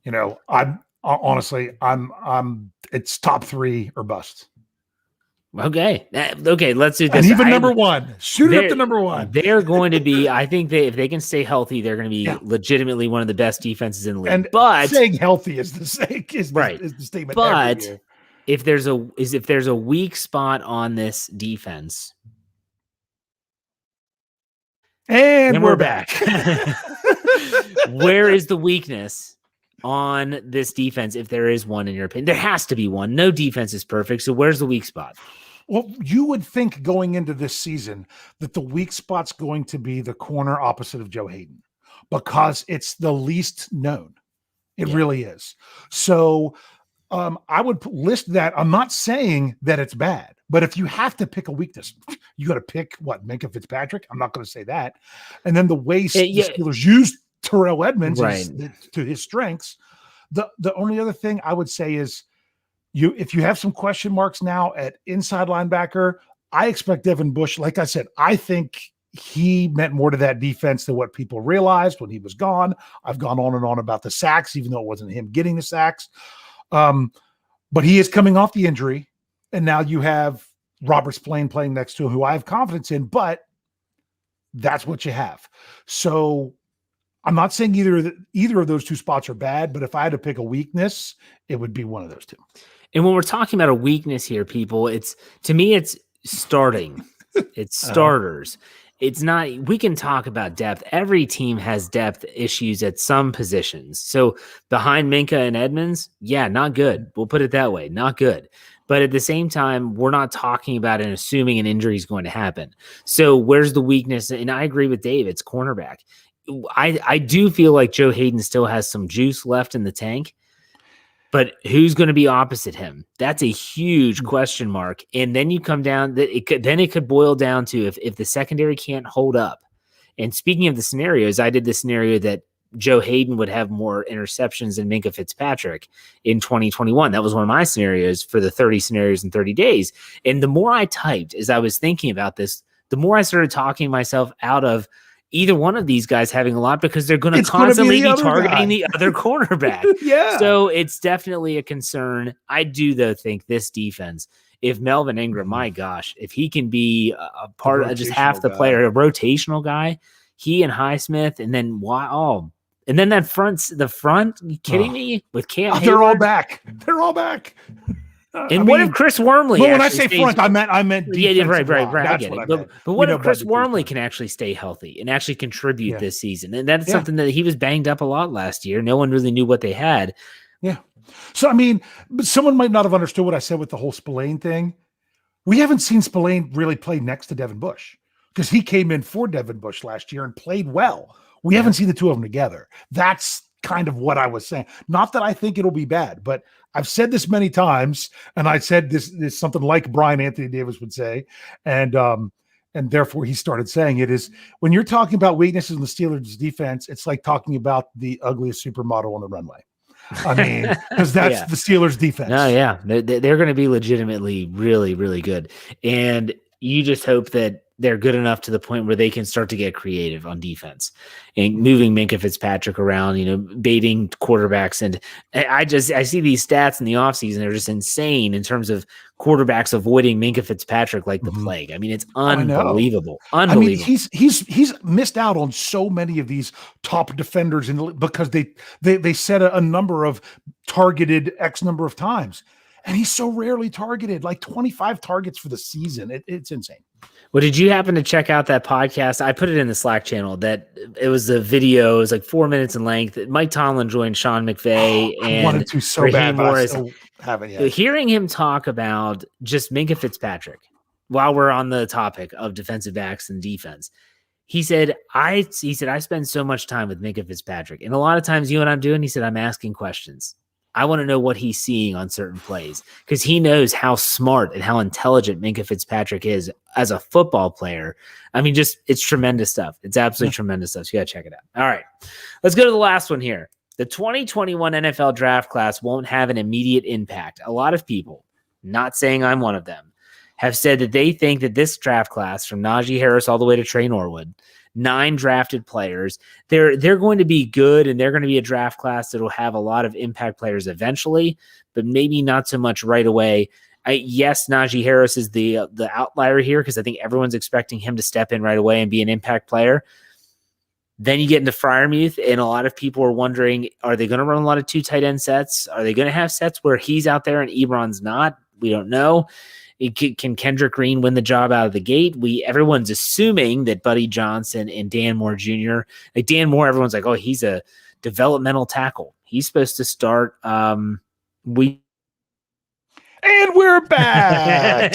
I'm honestly, it's top 3 or bust. Okay. Okay. Let's do this. And even number 1, shoot it up to number 1. They're going to be, I think if they can stay healthy, they're going to be legitimately one of the best defenses in the league. And but staying healthy is the statement. But if there's a weak spot on this defense, and we're back. Where is the weakness on this defense? If there is one, in your opinion, there has to be one. No defense is perfect. So where's the weak spot? Well, you would think going into this season that the weak spot's going to be the corner opposite of Joe Hayden, because it's the least known. It really is. So I would list that. I'm not saying that it's bad, but if you have to pick a weakness, you got to pick Minkah Fitzpatrick. I'm not going to say that. And then the way the Steelers used Terrell Edmonds to his strengths. The only other thing I would say is, if you have some question marks now at inside linebacker, I expect Devin Bush. Like I said, I think he meant more to that defense than what people realized when he was gone. I've gone on and on about the sacks, even though it wasn't him getting the sacks. But he is coming off the injury, and now you have Robert Spillane playing next to him, who I have confidence in, but that's what you have. So I'm not saying either of those 2 spots are bad, but if I had to pick a weakness, it would be one of those 2. And when we're talking about a weakness here, people, to me, it's starting. It's starters. It's not, we can talk about depth. Every team has depth issues at some positions. So behind Minkah and Edmonds, not good. We'll put it that way. Not good. But at the same time, we're not talking about and assuming an injury is going to happen. So where's the weakness? And I agree with Dave. It's cornerback. I do feel like Joe Hayden still has some juice left in the tank. But who's going to be opposite him? That's a huge question mark. And then you come down that it could boil down to if the secondary can't hold up. And speaking of the scenarios, I did the scenario that Joe Hayden would have more interceptions than Minkah Fitzpatrick in 2021. That was one of my scenarios for the 30 scenarios in 30 days. And the more I typed as I was thinking about this, the more I started talking myself out of either one of these guys having a lot, because they're going to constantly be targeting the other cornerback. So it's definitely a concern. I do, though, think this defense, if Melvin Ingram, my gosh, if he can be a part of just half the player, a rotational guy, he and Highsmith, and then and then the front, you kidding me? With Cam Hayward? They're all back. They're all back. And what if Chris Wormley? Well, when I say front, I meant defensive right. I get it. But what if Chris Wormley can actually stay healthy and actually contribute this season? And that's something that he was banged up a lot last year. No one really knew what they had. Yeah. So, I mean, but someone might not have understood what I said with the whole Spillane thing. We haven't seen Spillane really play next to Devin Bush, because he came in for Devin Bush last year and played well. We haven't seen the 2 of them together. That's kind of what I was saying. Not that I think it'll be bad, but I've said this many times, and I said this is something like Brian Anthony Davis would say, and therefore he started saying it, is when you're talking about weaknesses in the Steelers defense, it's like talking about the ugliest supermodel on the runway. I mean, because that's the Steelers defense. Oh yeah, they're going to be legitimately really, really good, and you just hope that they're good enough to the point where they can start to get creative on defense and moving Minkah Fitzpatrick around, baiting quarterbacks. And I see these stats in the offseason. They're just insane in terms of quarterbacks avoiding Minkah Fitzpatrick like the plague. I mean, it's unbelievable. Unbelievable. I mean, he's missed out on so many of these top defenders because they set a number of targeted X number of times. And he's so rarely targeted, like 25 targets for the season. It's insane. Well, did you happen to check out that podcast? I put it in the Slack channel. That it was a video. It was like 4 minutes in length. Mike Tomlin joined Sean McVay and I wanted to so Raheem bad, but Morris. I still haven't yet. Hearing him talk about just Minkah Fitzpatrick while we're on the topic of defensive backs and defense, he said, I spend so much time with Minkah Fitzpatrick, and a lot of times you know what I'm doing? He said, I'm asking questions. I want to know what he's seeing on certain plays, because he knows how smart and how intelligent Minkah Fitzpatrick is as a football player. I mean, it's tremendous stuff. It's absolutely tremendous stuff. So you got to check it out. All right, let's go to the last one here. The 2021 NFL draft class won't have an immediate impact. A lot of people, not saying I'm one of them, have said that they think that this draft class, from Najee Harris all the way to Trey Norwood, 9 drafted players. They're going to be good, and they're going to be a draft class that will have a lot of impact players eventually, but maybe not so much right away. Yes, Najee Harris is the outlier here because I think everyone's expecting him to step in right away and be an impact player. Then you get into Freiermuth, and a lot of people are wondering, are they going to run a lot of 2 tight end sets? Are they going to have sets where he's out there and Ebron's not? We don't know. Can Kendrick Green win the job out of the gate? Everyone's assuming that Buddy Johnson and Dan Moore Jr. Like Dan Moore, everyone's like, oh, he's a developmental tackle. He's supposed to start. And we're back.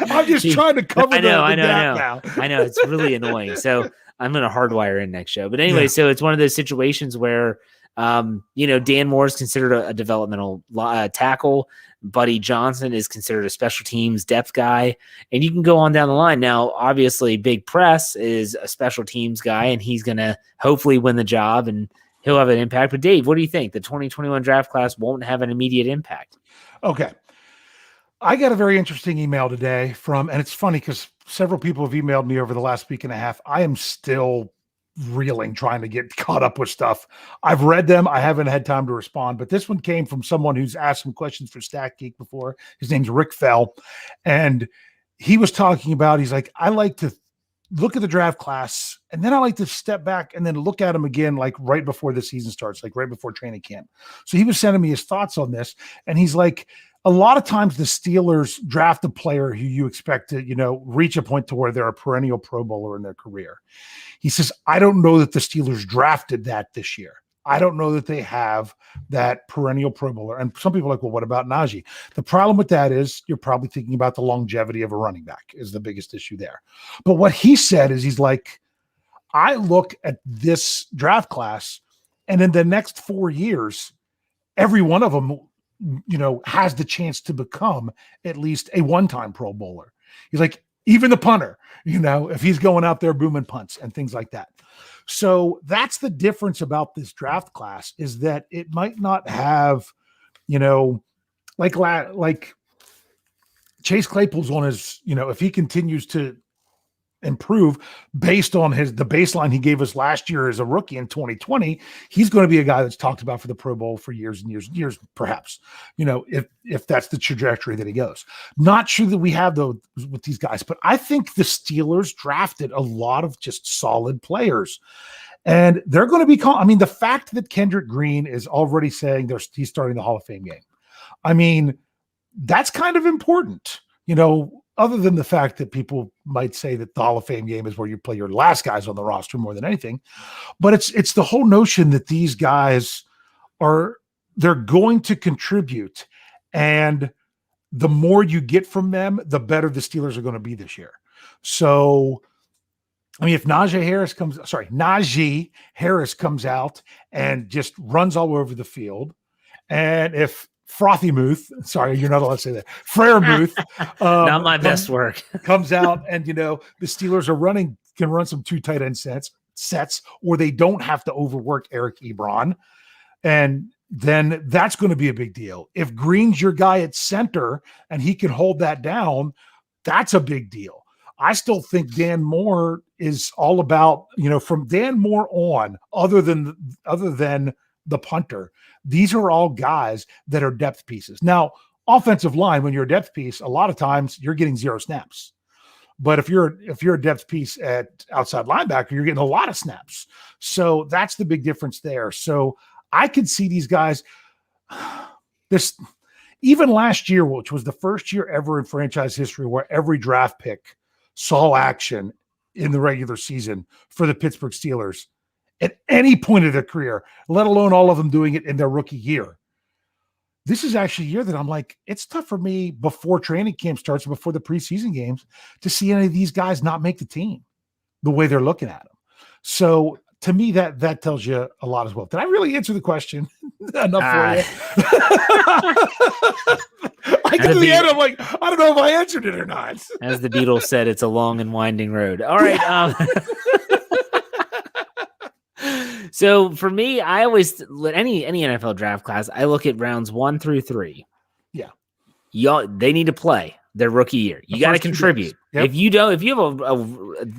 I'm just trying to cover the gap now. I know. It's really annoying. So I'm going to hardwire in next show. But anyway, So it's one of those situations where, Dan Moore is considered a developmental tackle. Buddy Johnson is considered a special teams depth guy. And you can go on down the line. Now, obviously, Big Press is a special teams guy, and he's going to hopefully win the job, and he'll have an impact. But Dave, what do you think? The 2021 draft class won't have an immediate impact. Okay. I got a very interesting email today and it's funny because several people have emailed me over the last week and a half. I am still reeling, trying to get caught up with stuff. I've read them. I haven't had time to respond, but this one came from someone who's asked some questions for Stat Geek before. His name's Rick Fell. And he was talking about, he's like, I like to look at the draft class, and then I like to step back and then look at them again, like right before the season starts, like right before training camp. So he was sending me his thoughts on this. And he's like, a lot of times the Steelers draft a player who you expect to, reach a point to where they're a perennial Pro Bowler in their career. He says, I don't know that the Steelers drafted that this year. I don't know that they have that perennial Pro Bowler. And some people are like, well, what about Najee? The problem with that is you're probably thinking about the longevity of a running back is the biggest issue there. But what he said is he's like, I look at this draft class, and in the next 4 years, every one of them has the chance to become at least a one-time Pro Bowler. He's like, even the punter, if he's going out there booming punts and things like that. So that's the difference about this draft class, is that it might not have, like Chase Claypool's on his, if he continues to improve based on the baseline he gave us last year as a rookie in 2020, he's going to be a guy that's talked about for the Pro Bowl for years and years and years, perhaps, if that's the trajectory that he goes. Not sure that we have those with these guys, but I think the Steelers drafted a lot of just solid players, and they're going to be the fact that Kendrick Green is already saying he's starting the Hall of Fame game. That's kind of important, other than the fact that people might say that the Hall of Fame game is where you play your last guys on the roster more than anything. But it's the whole notion that these guys they're going to contribute. And the more you get from them, the better the Steelers are going to be this year. So, if Najee Harris comes out and just runs all over the field, and if Frothymuth, sorry, you're not allowed to say that, Freiermuth, not my best work, comes out, and the Steelers can run some 2 tight end sets, or they don't have to overwork Eric Ebron, and then that's going to be a big deal. If Green's your guy at center and he can hold that down, that's a big deal. I still think Dan Moore is all about, from Dan Moore on, other than the punter, these are all guys that are depth pieces. Now, offensive line, when you're a depth piece, a lot of times you're getting 0 snaps. But if you're a depth piece at outside linebacker, you're getting a lot of snaps. So that's the big difference there. So I could see these guys even last year, which was the first year ever in franchise history where every draft pick saw action in the regular season for the Pittsburgh Steelers at any point of their career, let alone all of them doing it in their rookie year. This is actually a year that I'm like, it's tough for me before training camp starts, before the preseason games, to see any of these guys not make the team the way they're looking at them. So to me, that tells you a lot as well. Did I really answer the question enough for you? I get to the end, I'm like, I don't know if I answered it or not. As the Beatles said, it's a long and winding road. All right. So for me, I always any NFL draft class, I look at rounds 1 through 3. Yeah. They need to play their rookie year. You got to contribute. Yep. If you have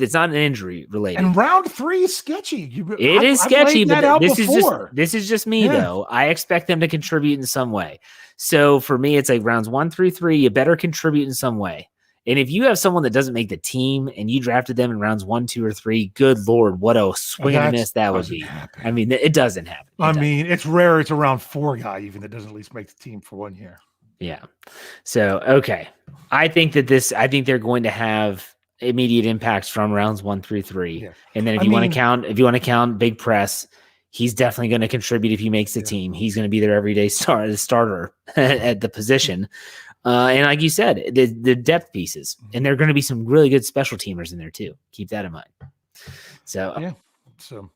it's not an injury related. And round 3 is sketchy. It is sketchy, but this is just me Yeah. though. I expect them to contribute in some way. So for me, it's like rounds 1 through 3, you better contribute in some way. And if you have someone that doesn't make the team and you drafted them in rounds 1, 2, or 3, good Lord, what a swing and a miss that would be. Happen. I mean, it doesn't happen. It's rare. It's a round 4 guy even that doesn't at least make the team for 1 year. Yeah. So, okay. I think they're going to have immediate impacts from rounds 1 through 3. Yeah. And then if you want to count Big Press, he's definitely going to contribute if he makes the team. He's going to be their everyday starter at the position. And like you said, the depth pieces, and there are going to be some really good special teamers in there too. Keep that in mind. So, yeah. So,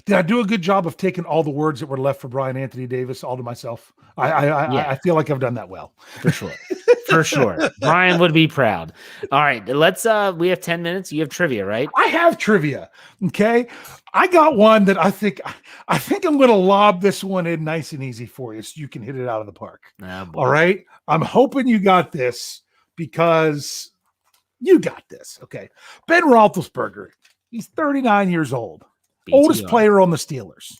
did I do a good job of taking all the words that were left for Brian Anthony Davis all to myself? I feel like I've done that well. For sure. For sure. Brian would be proud. All right. Let's we have 10 minutes. You have trivia, right? I have trivia. Okay. I got one that I think I'm going to lob this one in nice and easy for you so you can hit it out of the park. Oh, all right. I'm hoping you got this because you got this. Okay. Ben Roethlisberger. He's 39 years old. BTR. Oldest player on the Steelers.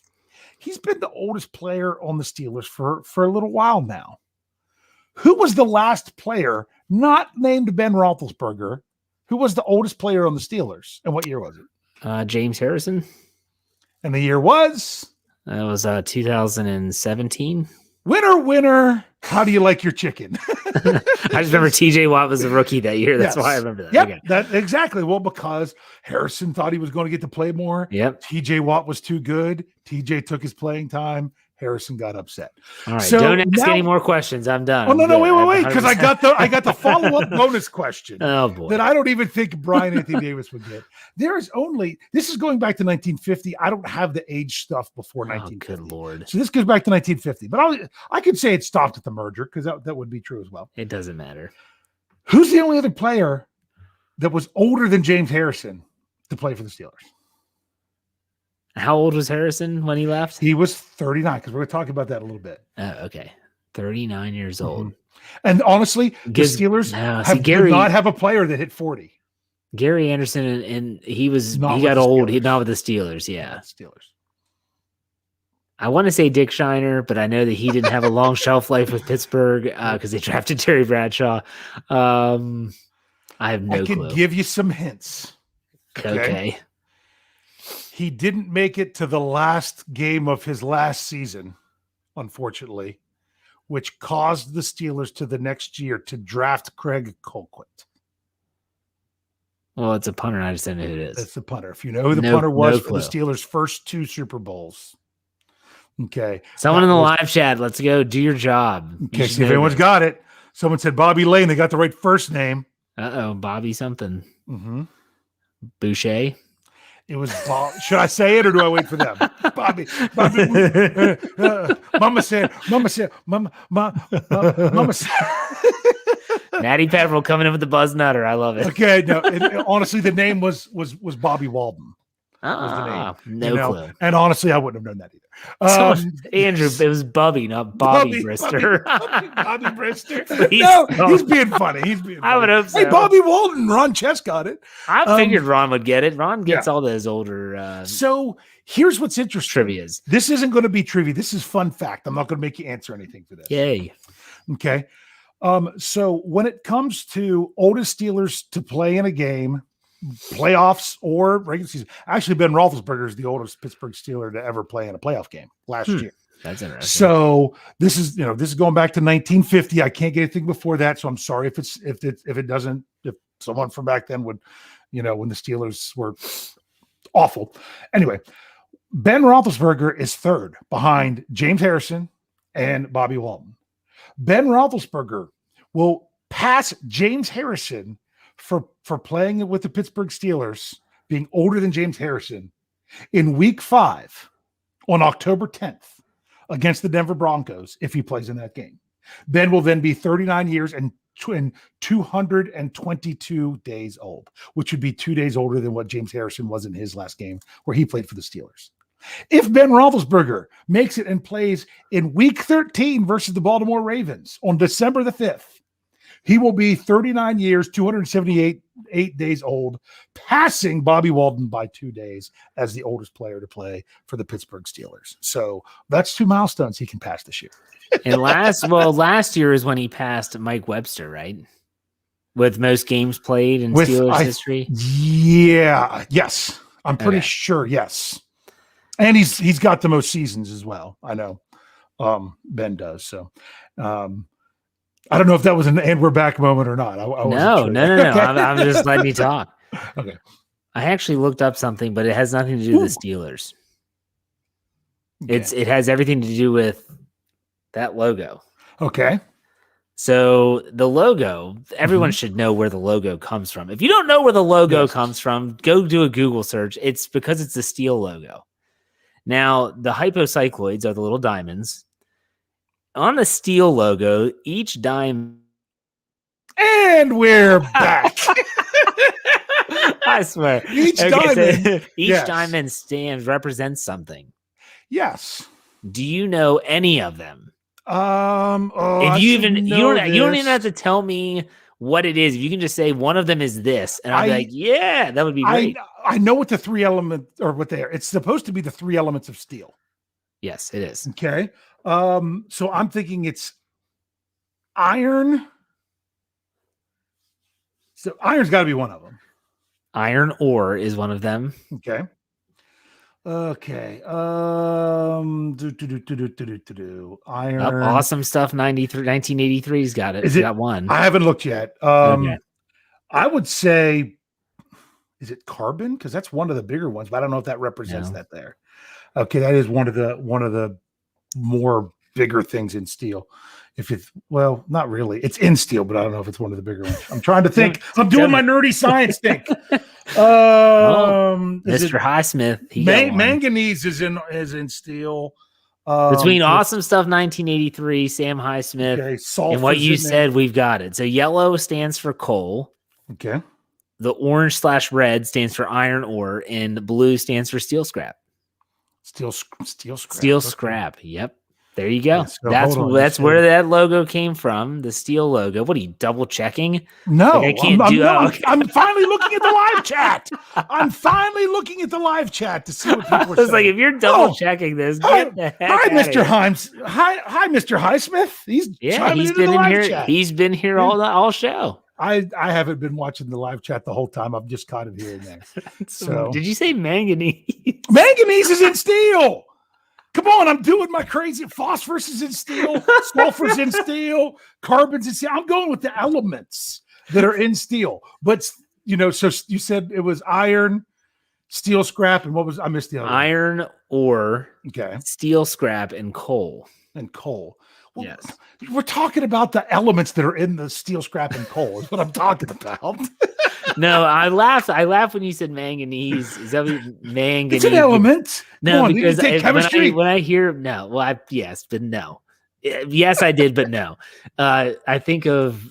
He's been the oldest player on the Steelers for a little while now. Who was the last player not named Ben Roethlisberger? Who was the oldest player on the Steelers? And what year was it? James Harrison. And the year was? That was 2017. Winner. How do you like your chicken? I just remember TJ Watt was a rookie that year. That's why I remember that. Yep, okay. That exactly. Well, because Harrison thought he was going to get to play more. Yep. TJ Watt was too good. TJ took his playing time. Harrison got upset. All right. So don't ask any more questions. I'm done. Oh, no, wait. Because I got the follow-up bonus question. Oh, boy. That I don't even think Brian Anthony Davis would get. This is going back to 1950. I don't have the age stuff before 1950. Good Lord. So this goes back to 1950. But I could say it stopped at the merger because that would be true as well. It doesn't matter. Who's the only other player that was older than James Harrison to play for the Steelers? How old was Harrison when he left? He was 39, because we're going to talk about that a little bit. Okay. 39 years old. Mm-hmm. And honestly, the Steelers did not have a player that hit 40. Gary Anderson, and he got old. He's not with the Steelers. Yeah. Steelers. I want to say Dick Shiner, but I know that he didn't have a long shelf life with Pittsburgh because they drafted Terry Bradshaw. I have no clue. I can give you some hints. Okay. He didn't make it to the last game of his last season, unfortunately, which caused the Steelers to the next year to draft Craig Colquitt. Well, it's a punter. I just don't know who it is. It's the punter. If you know who the punter was for the Steelers' first 2 Super Bowls. Okay. Someone in the live chat, let's go do your job. Okay, see if anyone's got it. Someone said Bobby Lane. They got the right first name. Bobby something. Mm-hmm. Boucher. It was Bob. Should I say it or do I wait for them? Bobby. Mama said. Natty Pepperell coming in with the buzz nutter. I love it. Okay, no. Honestly, the name was Bobby Walden. No clue. And honestly, I wouldn't have known that either. Andrew, it was Bubby, not Bobby Brister. Bobby Brister. No, he's being funny. I would hope so. Hey, Bobby Walden, Ron Chess got it. I figured Ron would get it. Ron gets all those older. So here's what's interesting. Trivias. This isn't going to be trivia. This is fun fact. I'm not going to make you answer anything for this. Yay. Okay. So when it comes to oldest Steelers to play in a game, playoffs or regular season. Actually, Ben Roethlisberger is the oldest Pittsburgh Steeler to ever play in a playoff game last year. That's interesting. So this is going back to 1950. I can't get anything before that, so I'm sorry if someone from back then would, when the Steelers were awful. Anyway, Ben Roethlisberger is third behind James Harrison and Bobby Walton. Ben Roethlisberger will pass James Harrison for playing with the Pittsburgh Steelers, being older than James Harrison, in Week 5 on October 10th against the Denver Broncos if he plays in that game. Ben will then be 39 years and 222 days old, which would be 2 days older than what James Harrison was in his last game where he played for the Steelers. If Ben Roethlisberger makes it and plays in Week 13 versus the Baltimore Ravens on December the 5th, He will be 39 years, 278 days old, passing Bobby Walton by 2 days as the oldest player to play for the Pittsburgh Steelers. So that's 2 milestones he can pass this year. And last year is when he passed Mike Webster, right? With most games played in Steelers history. Yeah. Yes. I'm pretty sure. Yes. And he's got the most seasons as well. I know. Ben does. So I don't know if that was an "and we're back" moment or not. No. I'm just letting you talk. Okay. I actually looked up something, but it has nothing to do with the Steelers. Okay. It has everything to do with that logo. Okay. So the logo, everyone should know where the logo comes from. If you don't know where the logo comes from, go do a Google search. It's because it's the steel logo. Now, the hypocycloids are the little diamonds. On the steel logo, each diamond. And we're back. I swear. Each diamond represents something. Yes. Do you know any of them? If you don't even have to tell me what it is. If you can just say one of them is this, and I'll be like, yeah, that would be great. I know what the 3 elements or what they are. It's supposed to be the 3 elements of steel. Yes, it is. Okay. So I'm thinking it's iron. So iron's got to be one of them. Iron ore is one of them. Okay. Iron. Awesome stuff. 1983's got it. Got one. I haven't looked yet. I would say, is it carbon? Because that's one of the bigger ones, but I don't know if that represents that there. Okay, that is one of the more bigger things in steel. Not really. It's in steel, but I don't know if it's one of the bigger ones. I'm trying to think. I'm doing my nerdy science thing. Mr. Highsmith. Manganese is in steel. Between Awesome Stuff 1983, Sam Highsmith, and what you said, we've got it. So yellow stands for coal. Okay. The orange/red stands for iron ore, and the blue stands for steel scrap. Steel scrap. Steel scrap. Yep. There you go. That's where that logo came from. The steel logo. What are you double checking? No, I can't I'm finally looking at the live chat. I'm finally looking at the live chat to see what people are saying. It's like, if you're double checking this, get the heck Hi, Mr. Himes. Hi, Mr. Highsmith. He's been in here. Chat. He's been here all show. I haven't been watching the live chat the whole time. I've just caught it here and there. So, did you say manganese? Manganese is in steel. Come on, I'm doing my crazy. Phosphorus is in steel, sulfur's in steel, carbon's in steel. I'm going with the elements that are in steel. But, so you said it was iron, steel scrap, and I missed the other iron ore, okay, steel scrap, and coal. Well, yes. We're talking about the elements that are in the steel scrap and coal is what I'm talking about. No, I laughed when you said manganese. Is that manganese? It's an element. No, because when I hear yes, but no. Yes, I did, but no. I think of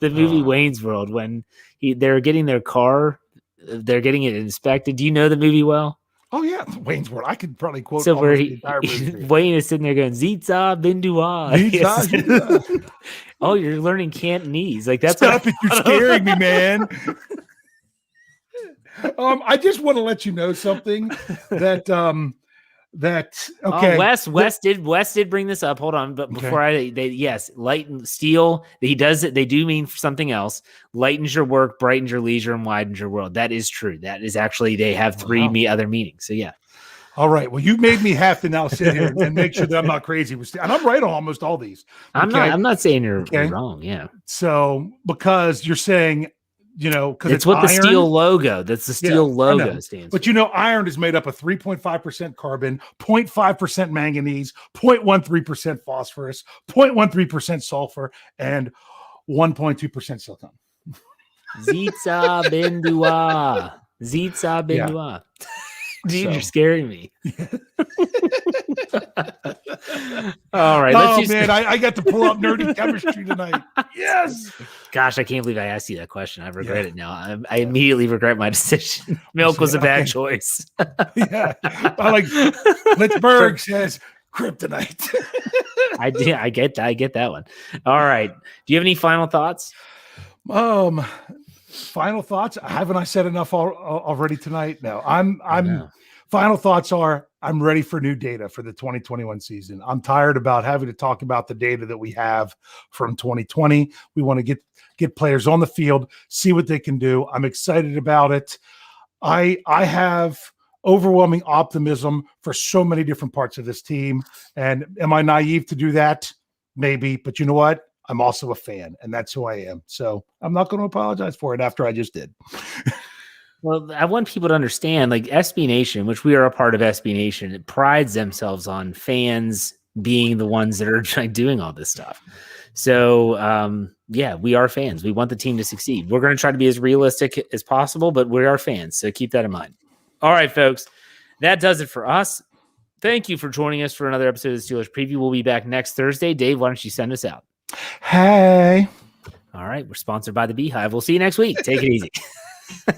the movie Wayne's World when they're getting their car, they're getting it inspected. Do you know the movie well? Oh yeah, Wayne's World. I could probably quote. So where Wayne is sitting there going "Zitza Bindua." Oh, you're learning Cantonese. Like that's stop it! You're scaring me, man. I just want to let you know something that okay. Wes did bring this up. Hold on, but before lighten steel. He does it. They do mean something else. Lightens your work, brightens your leisure, and widens your world. That is true. That is actually they have 3 other meanings. So yeah. All right. Well, you made me have to now sit here and make sure that I'm not crazy with steel. And I'm right on almost all these. Okay? I'm not saying you're wrong. Yeah. So because you're saying, because it's what iron, the steel logo. That's the steel logo stands. But iron is made up of 3.5% carbon, 0.5% manganese, 0.13% phosphorus, 0.13% sulfur, and 1.2% silicon. Zitza Bindua. Dude, you're scaring me. All right. I got to pull out nerdy chemistry tonight. Yes. Gosh, I can't believe I asked you that question. I regret it now. I immediately regret my decision. Milk was a bad choice. Yeah. Like Pittsburgh says, kryptonite. I get that one. All right. Do you have any final thoughts? Final thoughts. Haven't I said enough already tonight? No, No. Final thoughts are I'm ready for new data for the 2021 season. I'm tired about having to talk about the data that we have from 2020. We want to get players on the field, see what they can do. I'm excited about it. I have overwhelming optimism for so many different parts of this team. And am I naive to do that? Maybe, but you know what? I'm also a fan, and that's who I am. So I'm not going to apologize for it after I just did. Well, I want people to understand, like SB Nation, which we are a part of SB Nation, it prides themselves on fans being the ones that are doing all this stuff. So, yeah, we are fans. We want the team to succeed. We're going to try to be as realistic as possible, but we are fans. So keep that in mind. All right, folks, that does it for us. Thank you for joining us for another episode of the Steelers Preview. We'll be back next Thursday. Dave, why don't you send us out? Hey. All right. We're sponsored by the Beehive. We'll see you next week. Take it easy.